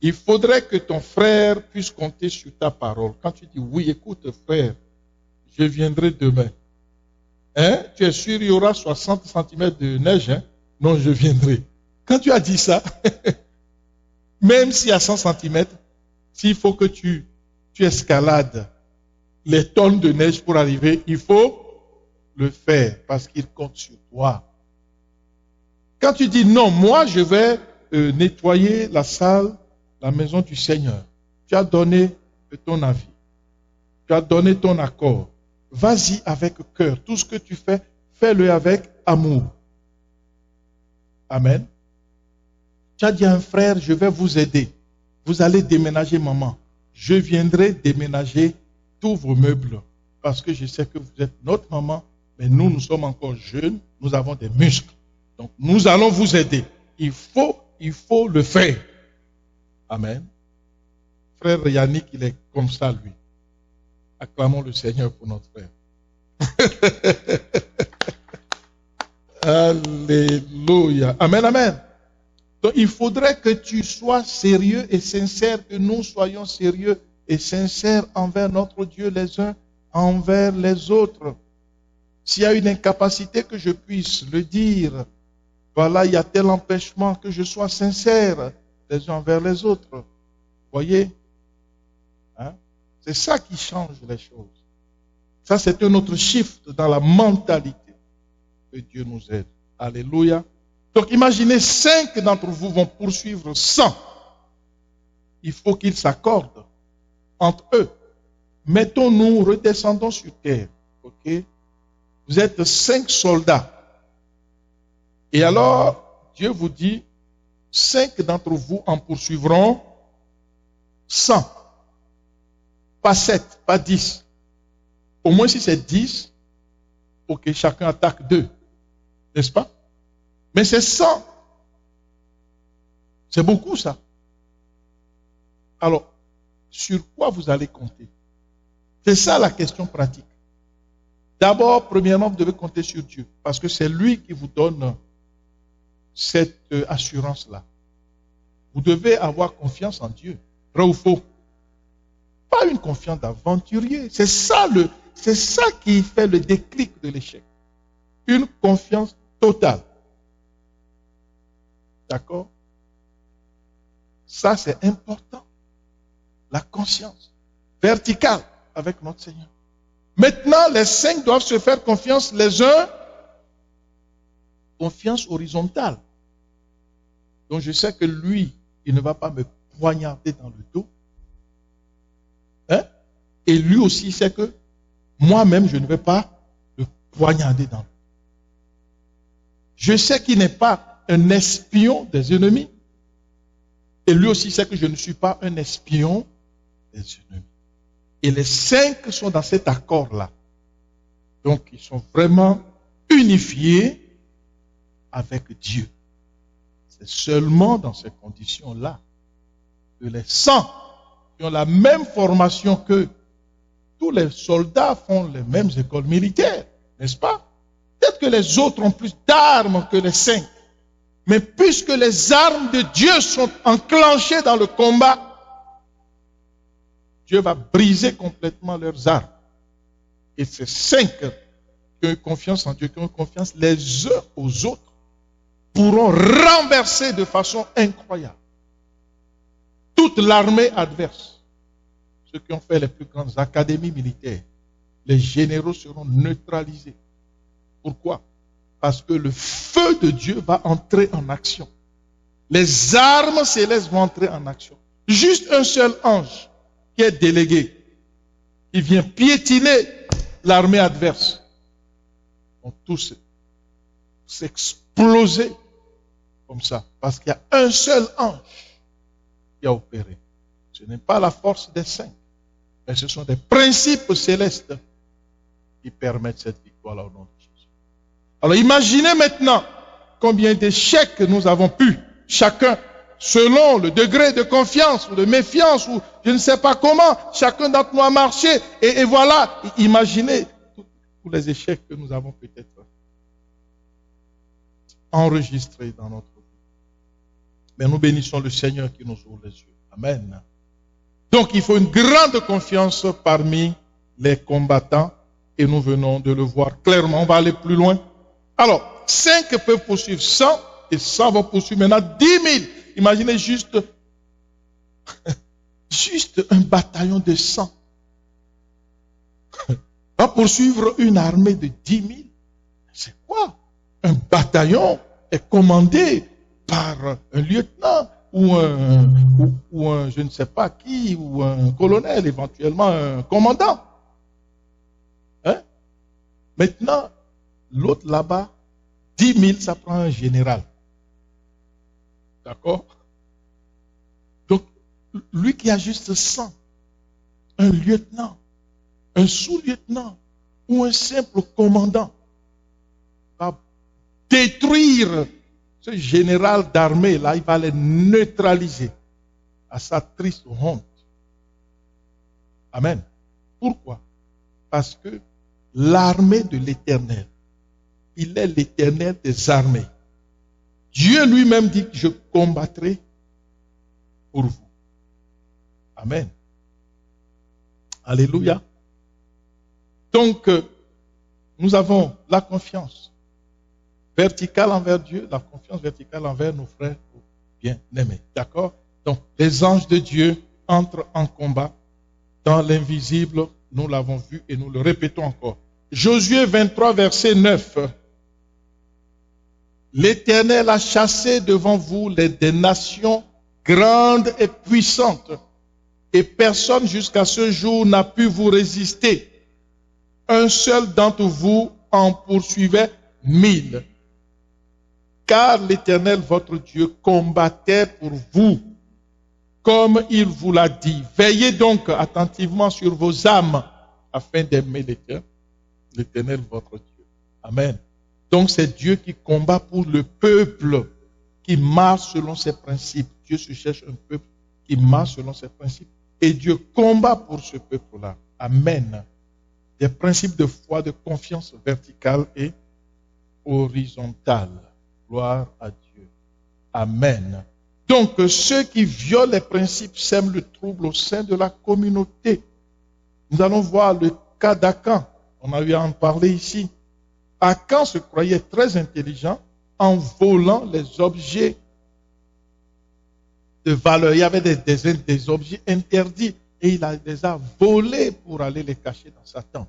Il faudrait que ton frère puisse compter sur ta parole. Quand tu dis oui, écoute frère, je viendrai demain. Hein? Tu es sûr il y aura 60 cm de neige? Hein? Non, je viendrai. Quand tu as dit ça, même s'il y a 100 cm, s'il faut que tu escalades les tonnes de neige pour arriver, il faut le faire parce qu'il compte sur toi. Quand tu dis non, moi je vais nettoyer la salle, la maison du Seigneur, tu as donné ton avis, tu as donné ton accord. Vas-y avec cœur. Tout ce que tu fais, fais-le avec amour. Amen. Tu as dit à un frère, je vais vous aider. Vous allez déménager, maman. Je viendrai déménager tous vos meubles parce que je sais que vous êtes notre maman, mais nous sommes encore jeunes, nous avons des muscles. Donc, nous allons vous aider. Il faut le faire. Amen. Frère Yannick, il est comme ça, lui. Acclamons le Seigneur pour notre frère. Alléluia. Amen, amen. Donc, il faudrait que tu sois sérieux et sincère, que nous soyons sérieux et sincères envers notre Dieu les uns envers les autres. S'il y a une incapacité, que je puisse le dire. Voilà, il y a tel empêchement, que je sois sincère les uns envers les autres. Voyez? Hein? C'est ça qui change les choses. Ça, c'est un autre shift dans la mentalité. Que Dieu nous aide. Alléluia. Donc, imaginez 5 d'entre vous vont poursuivre 100. Il faut qu'ils s'accordent entre eux. Mettons-nous, redescendons sur terre. Ok? Vous êtes 5 soldats. Et alors, Dieu vous dit, 5 d'entre vous en poursuivront 100. Pas 7, pas 10. Au moins si c'est 10, ok, chacun attaque 2. N'est-ce pas? Mais c'est 100. C'est beaucoup ça. Alors, sur quoi vous allez compter? C'est ça la question pratique. D'abord, premièrement, vous devez compter sur Dieu. Parce que c'est lui qui vous donne cette assurance-là. Vous devez avoir confiance en Dieu. Vrai ou faux? Pas une confiance d'aventurier. C'est ça qui fait le déclic de l'échec. Une confiance totale. D'accord? Ça, c'est important. La conscience verticale avec notre Seigneur. Maintenant, les 5 doivent se faire confiance les uns. Confiance horizontale. Donc, je sais que lui, il ne va pas me poignarder dans le dos. Hein? Et lui aussi sait que moi-même, je ne vais pas le poignarder dans le dos. Je sais qu'il n'est pas un espion des ennemis. Et lui aussi sait que je ne suis pas un espion des ennemis. Et les 5 sont dans cet accord-là. Donc, ils sont vraiment unifiés avec Dieu. C'est seulement dans ces conditions-là que les 100 qui ont la même formation que tous les soldats font les mêmes écoles militaires, n'est-ce pas? Peut-être que les autres ont plus d'armes que les 5. Mais puisque les armes de Dieu sont enclenchées dans le combat, Dieu va briser complètement leurs armes. Et ces 5 qui ont confiance en Dieu, qui ont confiance les uns aux autres, pourront renverser de façon incroyable toute l'armée adverse. Ceux qui ont fait les plus grandes académies militaires, les généraux seront neutralisés. Pourquoi? Parce que le feu de Dieu va entrer en action. Les armes célestes vont entrer en action. Juste un seul ange qui est délégué, qui vient piétiner l'armée adverse. Vont tous s'exploser comme ça. Parce qu'il y a un seul ange qui a opéré. Ce n'est pas la force des saints, mais ce sont des principes célestes qui permettent cette victoire-là au nom de Jésus. Alors imaginez maintenant combien d'échecs nous avons pu, chacun, selon le degré de confiance ou de méfiance, ou je ne sais pas comment, chacun d'entre nous a marché. Et voilà, imaginez tous les échecs que nous avons peut-être enregistrés dans notre vie. Mais nous bénissons le Seigneur qui nous ouvre les yeux. Amen. Donc il faut une grande confiance parmi les combattants et nous venons de le voir clairement. On va aller plus loin. Alors, 5 peuvent poursuivre 100 et 100 vont poursuivre maintenant 10 000. Imaginez juste un bataillon de 100 va poursuivre une armée de 10 000. C'est quoi? Un bataillon est commandé par un lieutenant ou un je ne sais pas qui, ou un colonel, éventuellement un commandant. Hein? Maintenant, l'autre là-bas, 10 000, ça prend un général. D'accord? Donc, lui qui a juste 100, un lieutenant, un sous-lieutenant ou un simple commandant va détruire ce général d'armée là, il va les neutraliser à sa triste honte. Amen. Pourquoi? Parce que l'armée de l'Éternel, il est l'Éternel des armées. Dieu lui-même dit que je combattrai pour vous. Amen. Alléluia. Donc, nous avons la confiance verticale envers Dieu, la confiance verticale envers nos frères bien-aimés. D'accord? Donc, les anges de Dieu entrent en combat dans l'invisible. Nous l'avons vu et nous le répétons encore. Josué 23, verset 9. L'Éternel a chassé devant vous des nations grandes et puissantes, et personne jusqu'à ce jour n'a pu vous résister. Un seul d'entre vous en poursuivait 1000. Car l'Éternel, votre Dieu, combattait pour vous, comme il vous l'a dit. Veillez donc attentivement sur vos âmes, afin d'aimer l'Éternel, votre Dieu. Amen. Donc c'est Dieu qui combat pour le peuple qui marche selon ses principes. Dieu se cherche un peuple qui marche selon ses principes. Et Dieu combat pour ce peuple-là. Amen. Des principes de foi, de confiance verticale et horizontale. Gloire à Dieu. Amen. Donc ceux qui violent les principes sèment le trouble au sein de la communauté. Nous allons voir le cas d'Akan. On a eu à en parler ici. Akan se croyait très intelligent en volant les objets de valeur. Il y avait des objets interdits et il les a volés pour aller les cacher dans sa tente.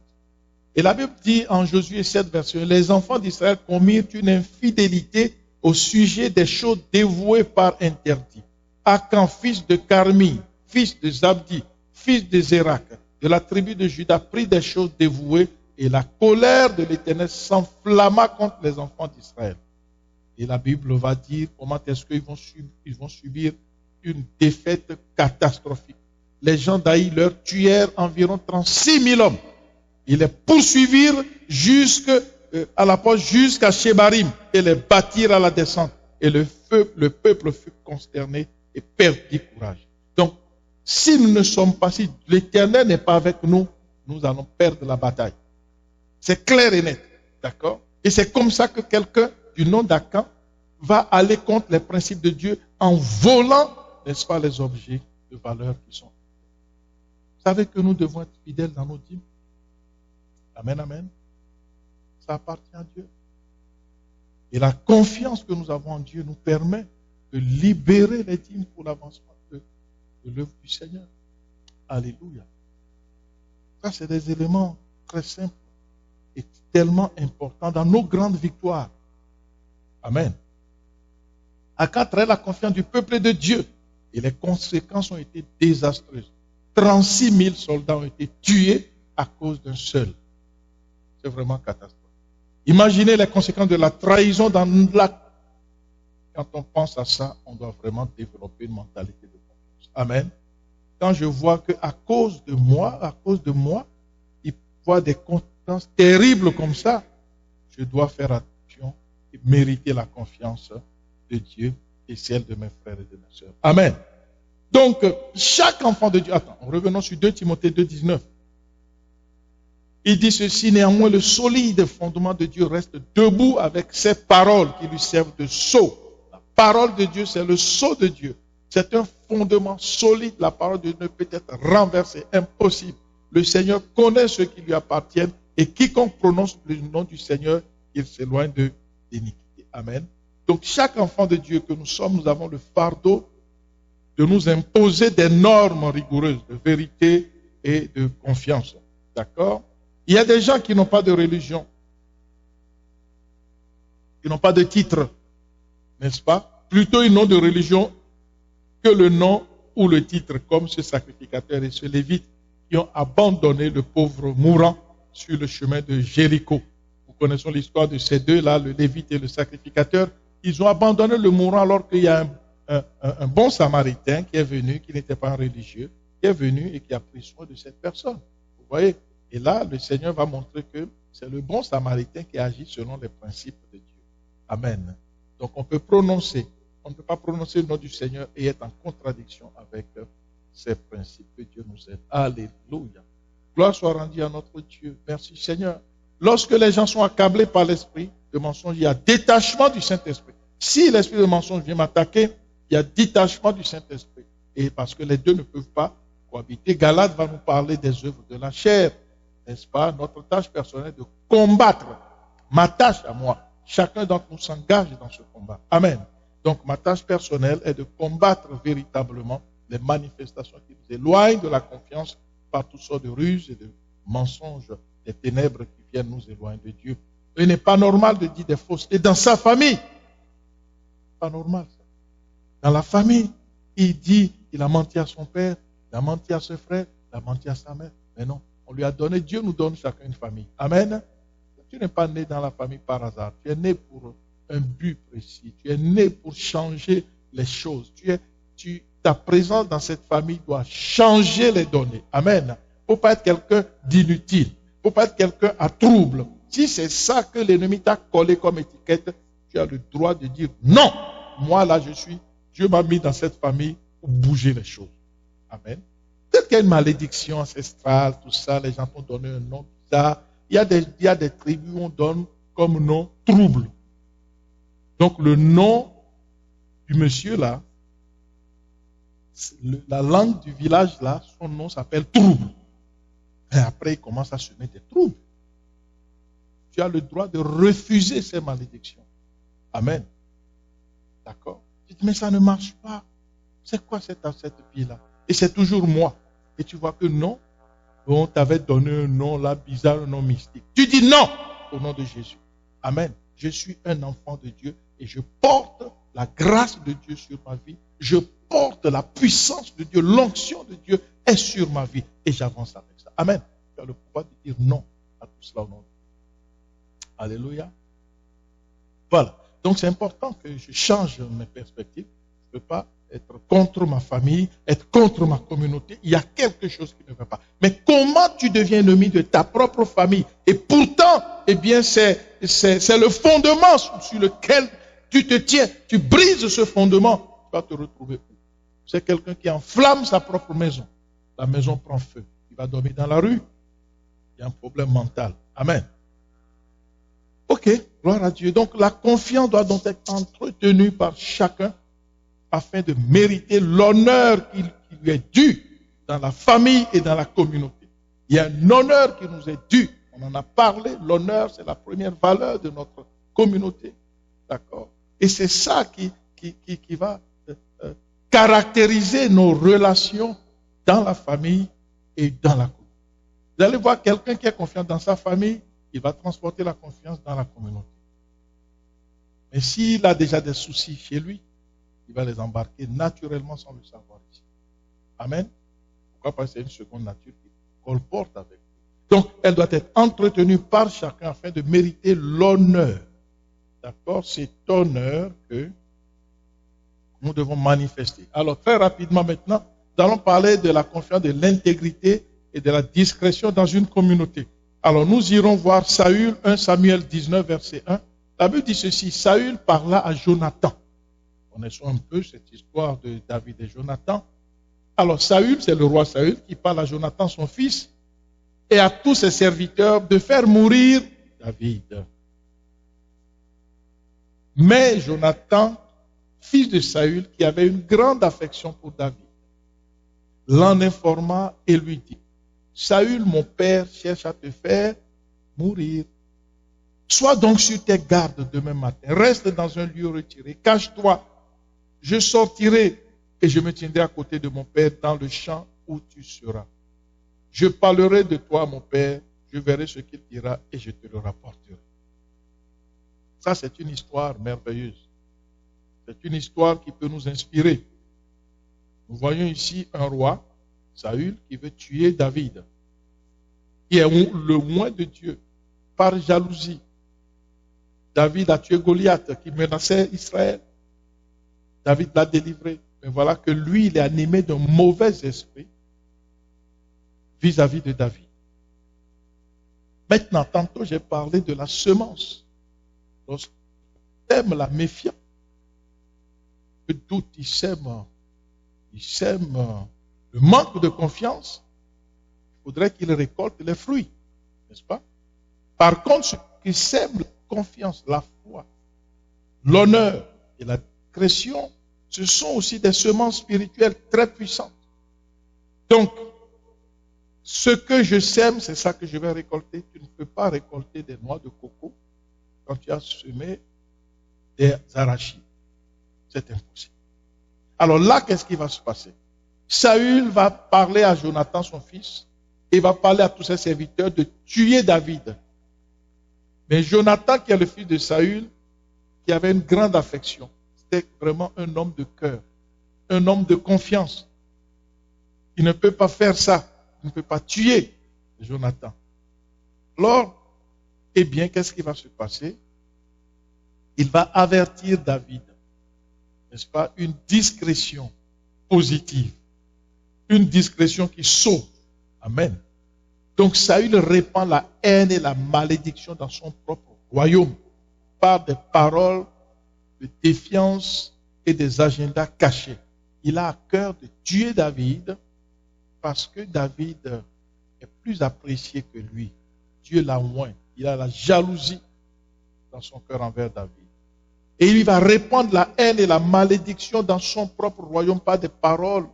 Et la Bible dit en Josué 7, verset 1, les enfants d'Israël commirent une infidélité au sujet des choses dévouées par interdit. Akan, fils de Carmi, fils de Zabdi, fils de Zérak, de la tribu de Juda, prit des choses dévouées et la colère de l'Éternel s'enflamma contre les enfants d'Israël. Et la Bible va dire comment est-ce qu'ils vont subir une défaite catastrophique. Les gens d'Aï leur tuèrent environ 36 000 hommes. Ils les poursuivirent jusqu'à la porte, jusqu'à Shebarim, et les battirent à la descente. Et le peuple fut consterné et perdit courage. Donc, si nous ne sommes pas, si l'Éternel n'est pas avec nous, nous allons perdre la bataille. C'est clair et net. D'accord? Et c'est comme ça que quelqu'un du nom d'Akan va aller contre les principes de Dieu en volant, n'est-ce pas, les objets de valeur qui sont. Vous savez que nous devons être fidèles dans nos dîmes. Amen, amen. Ça appartient à Dieu. Et la confiance que nous avons en Dieu nous permet de libérer les dîmes pour l'avancement de l'œuvre du Seigneur. Alléluia. Ça, c'est des éléments très simples et tellement importants dans nos grandes victoires. Amen. Akan trahit la confiance du peuple de Dieu. Et les conséquences ont été désastreuses. 36 000 soldats ont été tués à cause d'un seul. C'est vraiment catastrophique. Imaginez les conséquences de la trahison dans la... Quand on pense à ça, on doit vraiment développer une mentalité de confiance. Amen. Quand je vois qu'à cause de moi, il voit des conséquences terribles comme ça, je dois faire attention et mériter la confiance de Dieu et celle de mes frères et de mes sœurs. Amen. Donc, chaque enfant de Dieu... Attends, revenons sur 2 Timothée 2,19. Il dit ceci, néanmoins, le solide fondement de Dieu reste debout avec ses paroles qui lui servent de sceau. La parole de Dieu, c'est le sceau de Dieu. C'est un fondement solide. La parole de Dieu ne peut être renversée, impossible. Le Seigneur connaît ceux qui lui appartiennent et quiconque prononce le nom du Seigneur, il s'éloigne de l'iniquité. Amen. Donc, chaque enfant de Dieu que nous sommes, nous avons le fardeau de nous imposer des normes rigoureuses de vérité et de confiance. D'accord? Il y a des gens qui n'ont pas de religion, qui n'ont pas de titre, n'est-ce pas? Plutôt ils n'ont de religion que le nom ou le titre, comme ce sacrificateur et ce lévite qui ont abandonné le pauvre mourant sur le chemin de Jéricho. Nous connaissons l'histoire de ces deux-là, le lévite et le sacrificateur. Ils ont abandonné le mourant alors qu'il y a un bon samaritain qui est venu, qui n'était pas un religieux, qui est venu et qui a pris soin de cette personne. Vous voyez? Et là, le Seigneur va montrer que c'est le bon samaritain qui agit selon les principes de Dieu. Amen. Donc on peut prononcer, on ne peut pas prononcer le nom du Seigneur et être en contradiction avec ces principes. Que Dieu nous aide. Alléluia. Gloire soit rendue à notre Dieu. Merci Seigneur. Lorsque les gens sont accablés par l'esprit de mensonge, il y a détachement du Saint-Esprit. Si l'esprit de mensonge vient m'attaquer, il y a détachement du Saint-Esprit. Et parce que les deux ne peuvent pas cohabiter. Galate va nous parler des œuvres de la chair. N'est-ce pas? Notre tâche personnelle de combattre. Ma tâche à moi. Chacun d'entre nous s'engage dans ce combat. Amen. Donc ma tâche personnelle est de combattre véritablement les manifestations qui nous éloignent de la confiance par toutes sortes de ruses et de mensonges, des ténèbres qui viennent nous éloigner de Dieu. Il n'est pas normal de dire des faussetés dans sa famille. Pas normal ça. Dans la famille, il dit, il a menti à son père, il a menti à ses frères, il a menti à sa mère. Mais non. On lui a donné, Dieu nous donne chacun une famille. Amen. Tu n'es pas né dans la famille par hasard. Tu es né pour un but précis. Tu es né pour changer les choses. Ta présence dans cette famille doit changer les données. Amen. Il ne faut pas être quelqu'un d'inutile. Il ne faut pas être quelqu'un à trouble. Si c'est ça que l'ennemi t'a collé comme étiquette, tu as le droit de dire non. Moi là, Dieu m'a mis dans cette famille pour bouger les choses. Amen. Peut-être qu'il y a une malédiction ancestrale, tout ça, les gens t'ont donné un nom bizarre. Il y a des tribus où on donne comme nom trouble. Donc le nom du monsieur là, la langue du village là, son nom s'appelle trouble. Et après il commence à semer des troubles. Tu as le droit de refuser ces malédictions. Amen. D'accord? Tu dis mais ça ne marche pas. C'est quoi cette vie là? Et c'est toujours moi. Et tu vois que non, on t'avait donné un nom là bizarre, un nom mystique. Tu dis non au nom de Jésus. Amen. Je suis un enfant de Dieu et je porte la grâce de Dieu sur ma vie. Je porte la puissance de Dieu. L'onction de Dieu est sur ma vie et j'avance avec ça. Amen. Tu as le pouvoir de dire non à tout cela au nom de Dieu. Alléluia. Voilà. Donc c'est important que je change mes perspectives. Je ne peux pas être contre ma famille, être contre ma communauté. Il y a quelque chose qui ne va pas. Mais comment tu deviens ennemi de ta propre famille? Et pourtant, eh bien, c'est le fondement sur lequel tu te tiens. Tu brises ce fondement, tu vas te retrouver où? C'est quelqu'un qui enflamme sa propre maison. La maison prend feu. Il va dormir dans la rue. Il y a un problème mental. Amen. Ok, gloire à Dieu. Donc la confiance doit donc être entretenue par chacun afin de mériter l'honneur qui lui est dû dans la famille et dans la communauté. Il y a un honneur qui nous est dû. On en a parlé. L'honneur, c'est la première valeur de notre communauté. D'accord? Et c'est ça qui va caractériser nos relations dans la famille et dans la communauté. Vous allez voir quelqu'un qui est confiant dans sa famille, il va transporter la confiance dans la communauté. Mais s'il a déjà des soucis chez lui, il va les embarquer naturellement sans le savoir ici. Amen. Pourquoi? Parce que c'est une seconde nature qui colporte avec lui. Donc, elle doit être entretenue par chacun afin de mériter l'honneur. D'accord? Cet honneur que nous devons manifester. Alors, très rapidement maintenant, nous allons parler de la confiance, de l'intégrité et de la discrétion dans une communauté. Alors, nous irons voir Saül, 1 Samuel 19, verset 1. La Bible dit ceci, Saül parla à Jonathan. Connaissons un peu cette histoire de David et Jonathan. Alors, Saül, c'est le roi Saül qui parle à Jonathan, son fils, et à tous ses serviteurs de faire mourir David. Mais Jonathan, fils de Saül, qui avait une grande affection pour David, l'en informa et lui dit, Saül, mon père, cherche à te faire mourir. Sois donc sur tes gardes demain matin. Reste dans un lieu retiré. Cache-toi. Je sortirai et je me tiendrai à côté de mon père dans le champ où tu seras. Je parlerai de toi, mon père. Je verrai ce qu'il dira et je te le rapporterai. Ça, c'est une histoire merveilleuse. C'est une histoire qui peut nous inspirer. Nous voyons ici un roi, Saül, qui veut tuer David, qui est le loin de Dieu, par jalousie. David a tué Goliath, qui menaçait Israël. David l'a délivré. Mais voilà que lui, il est animé d'un mauvais esprit vis-à-vis de David. Maintenant, tantôt, j'ai parlé de la semence. Lorsqu'on sème la méfiance, le doute, il sème le manque de confiance, il faudrait qu'il récolte les fruits, n'est-ce pas? Par contre, ceux qui sèment la confiance, la foi, l'honneur et la discrétion, ce sont aussi des semences spirituelles très puissantes. Donc, ce que je sème, c'est ça que je vais récolter. Tu ne peux pas récolter des noix de coco quand tu as semé des arachides. C'est impossible. Alors là, qu'est-ce qui va se passer? Saül va parler à Jonathan, son fils, et va parler à tous ses serviteurs de tuer David. Mais Jonathan, qui est le fils de Saül, qui avait une grande affection, c'était vraiment un homme de cœur, un homme de confiance. Il ne peut pas faire ça. Il ne peut pas tuer Jonathan. Alors, eh bien, qu'est-ce qui va se passer? Il va avertir David, n'est-ce pas? Une discrétion positive. Une discrétion qui sauve. Amen. Donc Saül répand la haine et la malédiction dans son propre royaume par des paroles de défiance et des agendas cachés. Il a à cœur de tuer David parce que David est plus apprécié que lui. Dieu l'a oint. Il a la jalousie dans son cœur envers David. Et il va répandre la haine et la malédiction dans son propre royaume par des paroles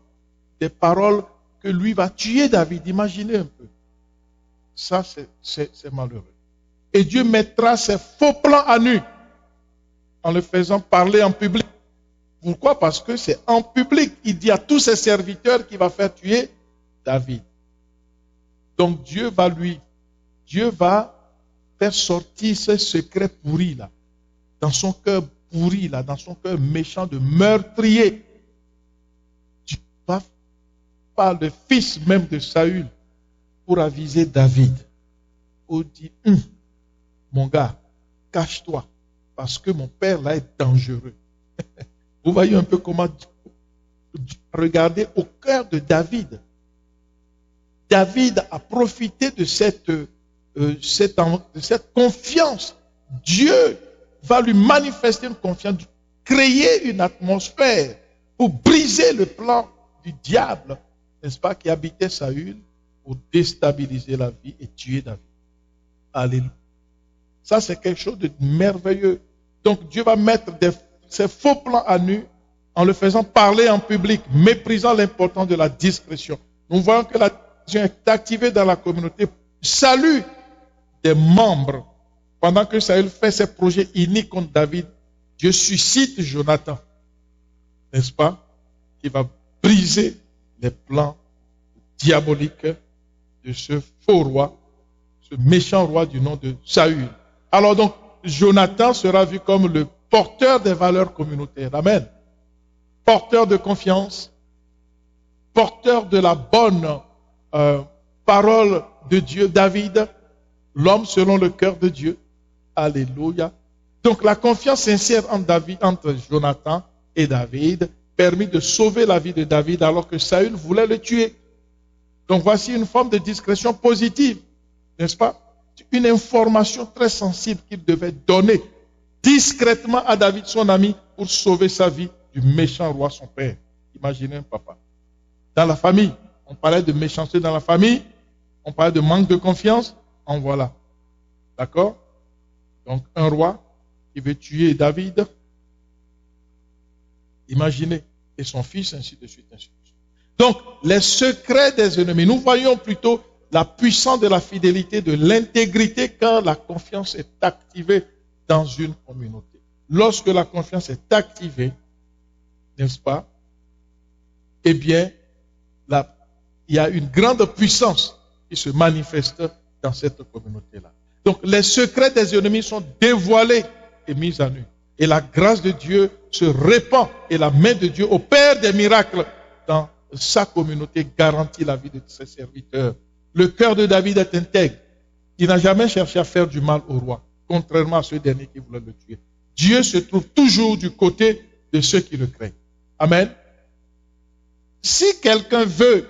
que lui va tuer David. Imaginez un peu. Ça, c'est malheureux. Et Dieu mettra ses faux plans à nu en le faisant parler en public. Pourquoi? Parce que c'est en public. Il dit à tous ses serviteurs qu'il va faire tuer David. Donc Dieu va faire sortir ce secret pourri là, dans son cœur pourri là, dans son cœur méchant de meurtrier. Dieu va par le fils même de Saül pour aviser David. Pour dire, mon gars, cache-toi, parce que mon père là est dangereux. Vous voyez un peu comment regardez au cœur de David. David a profité de cette confiance. Dieu va lui manifester une confiance, créer une atmosphère pour briser le plan du diable, n'est-ce pas, qui habitait Saül pour déstabiliser la vie et tuer David. Alléluia. Ça, c'est quelque chose de merveilleux. Donc, Dieu va mettre ses faux plans à nu en le faisant parler en public, méprisant l'importance de la discrétion. Nous voyons que la discrétion est activée dans la communauté. Salut des membres. Pendant que Saül fait ses projets iniques contre David, Dieu suscite Jonathan, n'est-ce pas, qui va briser les plans diaboliques de ce faux roi, ce méchant roi du nom de Saül. Alors donc, Jonathan sera vu comme le porteur des valeurs communautaires. Amen. porteur de confiance, porteur de la bonne parole de Dieu, David, l'homme selon le cœur de Dieu. Alléluia. Donc la confiance sincère entre Jonathan et David permit de sauver la vie de David alors que Saül voulait le tuer. Donc voici une forme de discrétion positive, n'est-ce pas? Une information très sensible qu'il devait donner discrètement à David, son ami, pour sauver sa vie du méchant roi, son père. Imaginez un papa. Dans la famille, on parlait de méchanceté dans la famille, on parlait de manque de confiance, en voilà. D'accord? Donc un roi qui veut tuer David, imaginez, et son fils, ainsi de suite, ainsi de suite. Donc, les secrets des ennemis. Nous voyons plutôt la puissance de la fidélité, de l'intégrité quand la confiance est activée dans une communauté. Lorsque la confiance est activée, n'est-ce pas? Eh bien, il y a une grande puissance qui se manifeste dans cette communauté-là. Donc, les secrets des ennemis sont dévoilés et mis à nu. Et la grâce de Dieu se répand et la main de Dieu opère des miracles dans sa communauté, garantit la vie de ses serviteurs. Le cœur de David est intègre. Il n'a jamais cherché à faire du mal au roi, contrairement à ceux derniers qui voulaient le tuer. Dieu se trouve toujours du côté de ceux qui le craignent. Amen. Si quelqu'un veut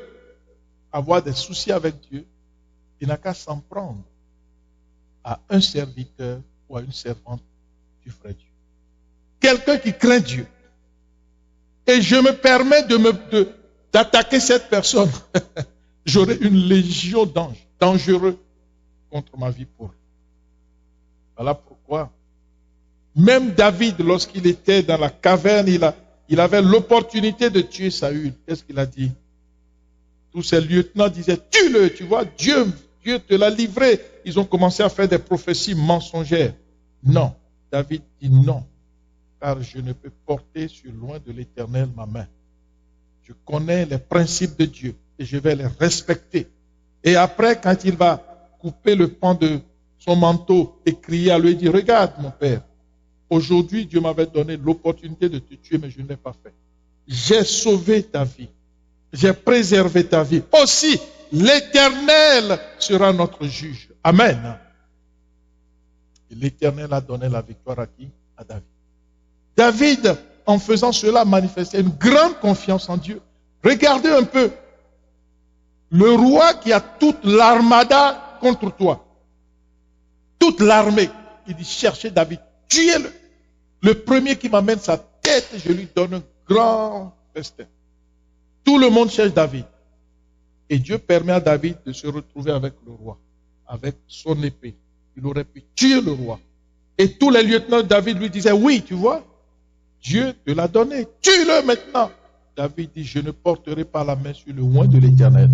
avoir des soucis avec Dieu, il n'a qu'à s'en prendre à un serviteur ou à une servante du vrai Dieu. Quelqu'un qui craint Dieu. Et je me permets d'attaquer cette personne. J'aurai une légion d'anges dangereux contre ma vie pour lui. Voilà pourquoi. Même David, lorsqu'il était dans la caverne, il avait l'opportunité de tuer Saül. Qu'est-ce qu'il a dit? Tous ses lieutenants disaient, tue-le, tu vois, Dieu te l'a livré. Ils ont commencé à faire des prophéties mensongères. Non, David dit non, car je ne peux porter sur loin de l'Éternel ma main. Je connais les principes de Dieu et je vais les respecter. Et après, quand il va couper le pan de son manteau et crier à lui, dire, regarde mon père, aujourd'hui Dieu m'avait donné l'opportunité de te tuer, mais je ne l'ai pas fait. J'ai sauvé ta vie. J'ai préservé ta vie. Aussi, l'Éternel sera notre juge. Amen. Et l'Éternel a donné la victoire à qui? À David. David, en faisant cela, manifestait une grande confiance en Dieu. Regardez un peu. Le roi qui a toute l'armada contre toi. Toute l'armée. Il dit, cherchez David, tuez-le. Le premier qui m'amène sa tête, je lui donne un grand festin. Tout le monde cherche David. Et Dieu permet à David de se retrouver avec le roi, avec son épée. Il aurait pu tuer le roi. Et tous les lieutenants de David lui disaient, oui, tu vois, Dieu te l'a donné, tue-le maintenant. David dit, je ne porterai pas la main sur le oint de l'Éternel.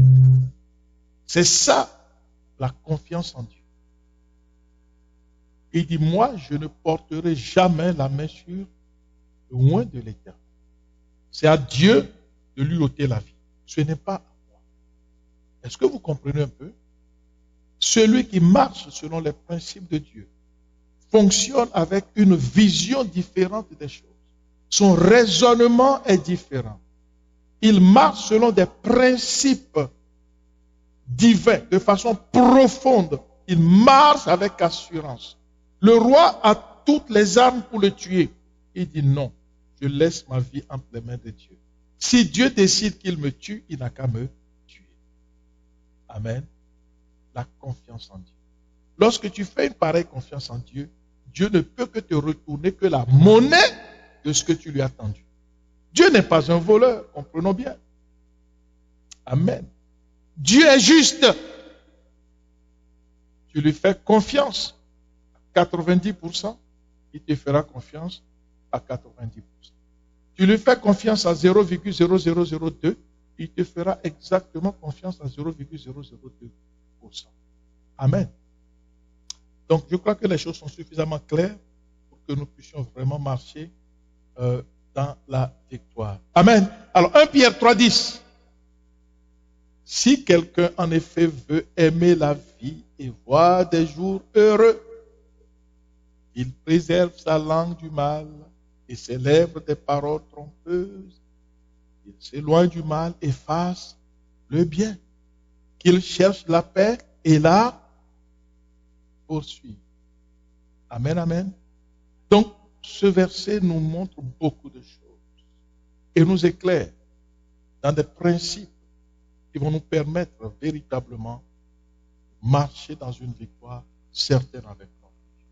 C'est ça, la confiance en Dieu. Il dit, moi, je ne porterai jamais la main sur le oint de l'Éternel. C'est à Dieu de lui ôter la vie. Ce n'est pas à moi. Est-ce que vous comprenez un peu? Celui qui marche selon les principes de Dieu fonctionne avec une vision différente des choses. Son raisonnement est différent. Il marche selon des principes divins, de façon profonde. Il marche avec assurance. Le roi a toutes les armes pour le tuer. Il dit non, je laisse ma vie entre les mains de Dieu. Si Dieu décide qu'il me tue, il n'a qu'à me tuer. Amen. La confiance en Dieu. Lorsque tu fais une pareille confiance en Dieu, Dieu ne peut que te retourner que la monnaie de ce que tu lui as tendu. Dieu n'est pas un voleur, comprenons bien. Amen. Dieu est juste. Tu lui fais confiance à 90%, il te fera confiance à 90%. Tu lui fais confiance à 0,0002, il te fera exactement confiance à 0,002%. Amen. Donc, je crois que les choses sont suffisamment claires pour que nous puissions vraiment marcher dans la victoire. Amen. Alors, 1 Pierre 3,10. Si quelqu'un, en effet, veut aimer la vie et voir des jours heureux, il préserve sa langue du mal et ses lèvres des paroles trompeuses. qu'il s'éloigne du mal et fasse le bien, qu'il cherche la paix et la poursuive. Amen, amen. Donc, ce verset nous montre beaucoup de choses et nous éclaire dans des principes qui vont nous permettre véritablement de marcher dans une victoire certaine avec notre Dieu.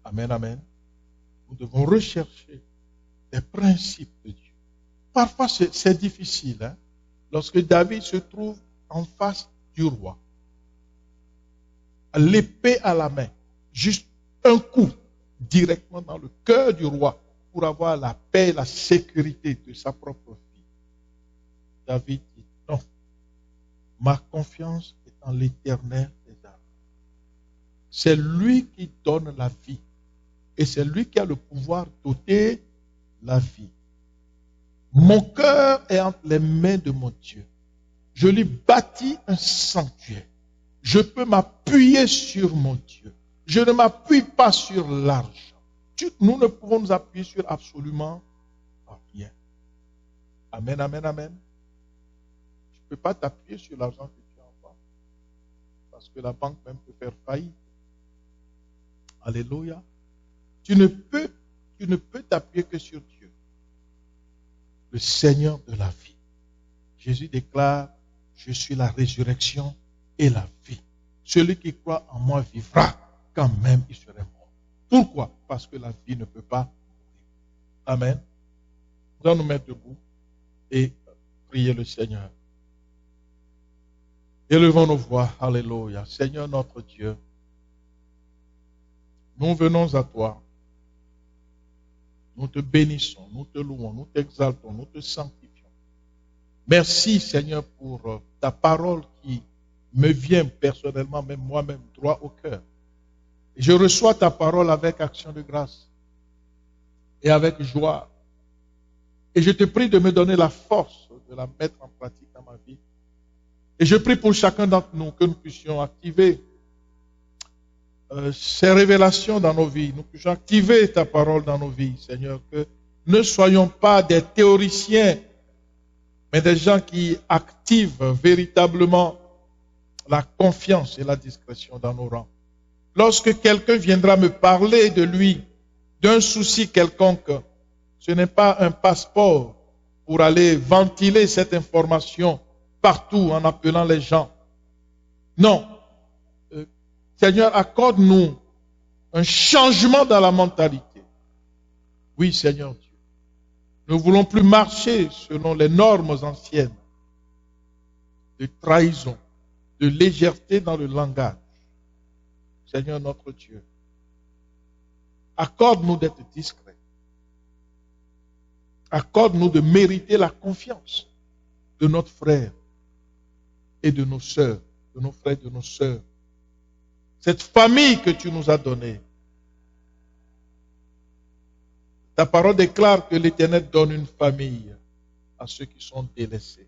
Amen, amen. Nous devons rechercher des principes de Dieu. Parfois, c'est difficile, hein, lorsque David se trouve en face du roi, l'épée à la main, juste un coup directement dans le cœur du roi pour avoir la paix et la sécurité de sa propre vie. David dit non, ma confiance est en l'Éternel des armées. C'est lui qui donne la vie et c'est lui qui a le pouvoir d'ôter la vie. Mon cœur est entre les mains de mon Dieu. Je lui bâtis un sanctuaire. Je peux m'appuyer sur mon Dieu. Je ne m'appuie pas sur l'argent. Nous ne pouvons nous appuyer sur absolument rien. Amen, amen, amen. Tu ne peux pas t'appuyer sur l'argent que tu as en banque. Parce que la banque même peut faire faillite. Alléluia. Tu ne peux t'appuyer que sur Dieu, le Seigneur de la vie. Jésus déclare, je suis la résurrection et la vie. Celui qui croit en moi vivra quand même il serait mort. Pourquoi? Parce que la vie ne peut pas mourir. Amen. Nous allons nous mettre debout et prier le Seigneur. Élevons nos voix. Alléluia. Seigneur notre Dieu, nous venons à toi. Nous te bénissons, nous te louons, nous t'exaltons, nous te sanctifions. Merci Seigneur pour ta parole qui me vient personnellement, même moi-même, droit au cœur. Et je reçois ta parole avec action de grâce et avec joie. Et je te prie de me donner la force de la mettre en pratique dans ma vie. Et je prie pour chacun d'entre nous que nous puissions activer ces révélations dans nos vies. Nous puissions activer ta parole dans nos vies, Seigneur. Que ne soyons pas des théoriciens, mais des gens qui activent véritablement la confiance et la discrétion dans nos rangs. Lorsque quelqu'un viendra me parler de lui, d'un souci quelconque, ce n'est pas un passeport pour aller ventiler cette information partout en appelant les gens. Non. Seigneur, accorde-nous un changement dans la mentalité. Oui, Seigneur Dieu. Nous ne voulons plus marcher selon les normes anciennes de trahison, de légèreté dans le langage. Seigneur notre Dieu, accorde-nous d'être discrets. Accorde-nous de mériter la confiance de notre frère et de nos sœurs, de nos frères et de nos sœurs. Cette famille que tu nous as donnée. Ta parole déclare que l'Éternel donne une famille à ceux qui sont délaissés.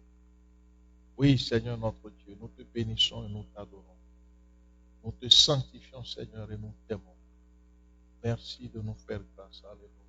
Oui, Seigneur notre Dieu, nous te bénissons et nous t'adorons. Nous te sanctifions, Seigneur, et nous t'aimons. Merci de nous faire grâce. Alléluia.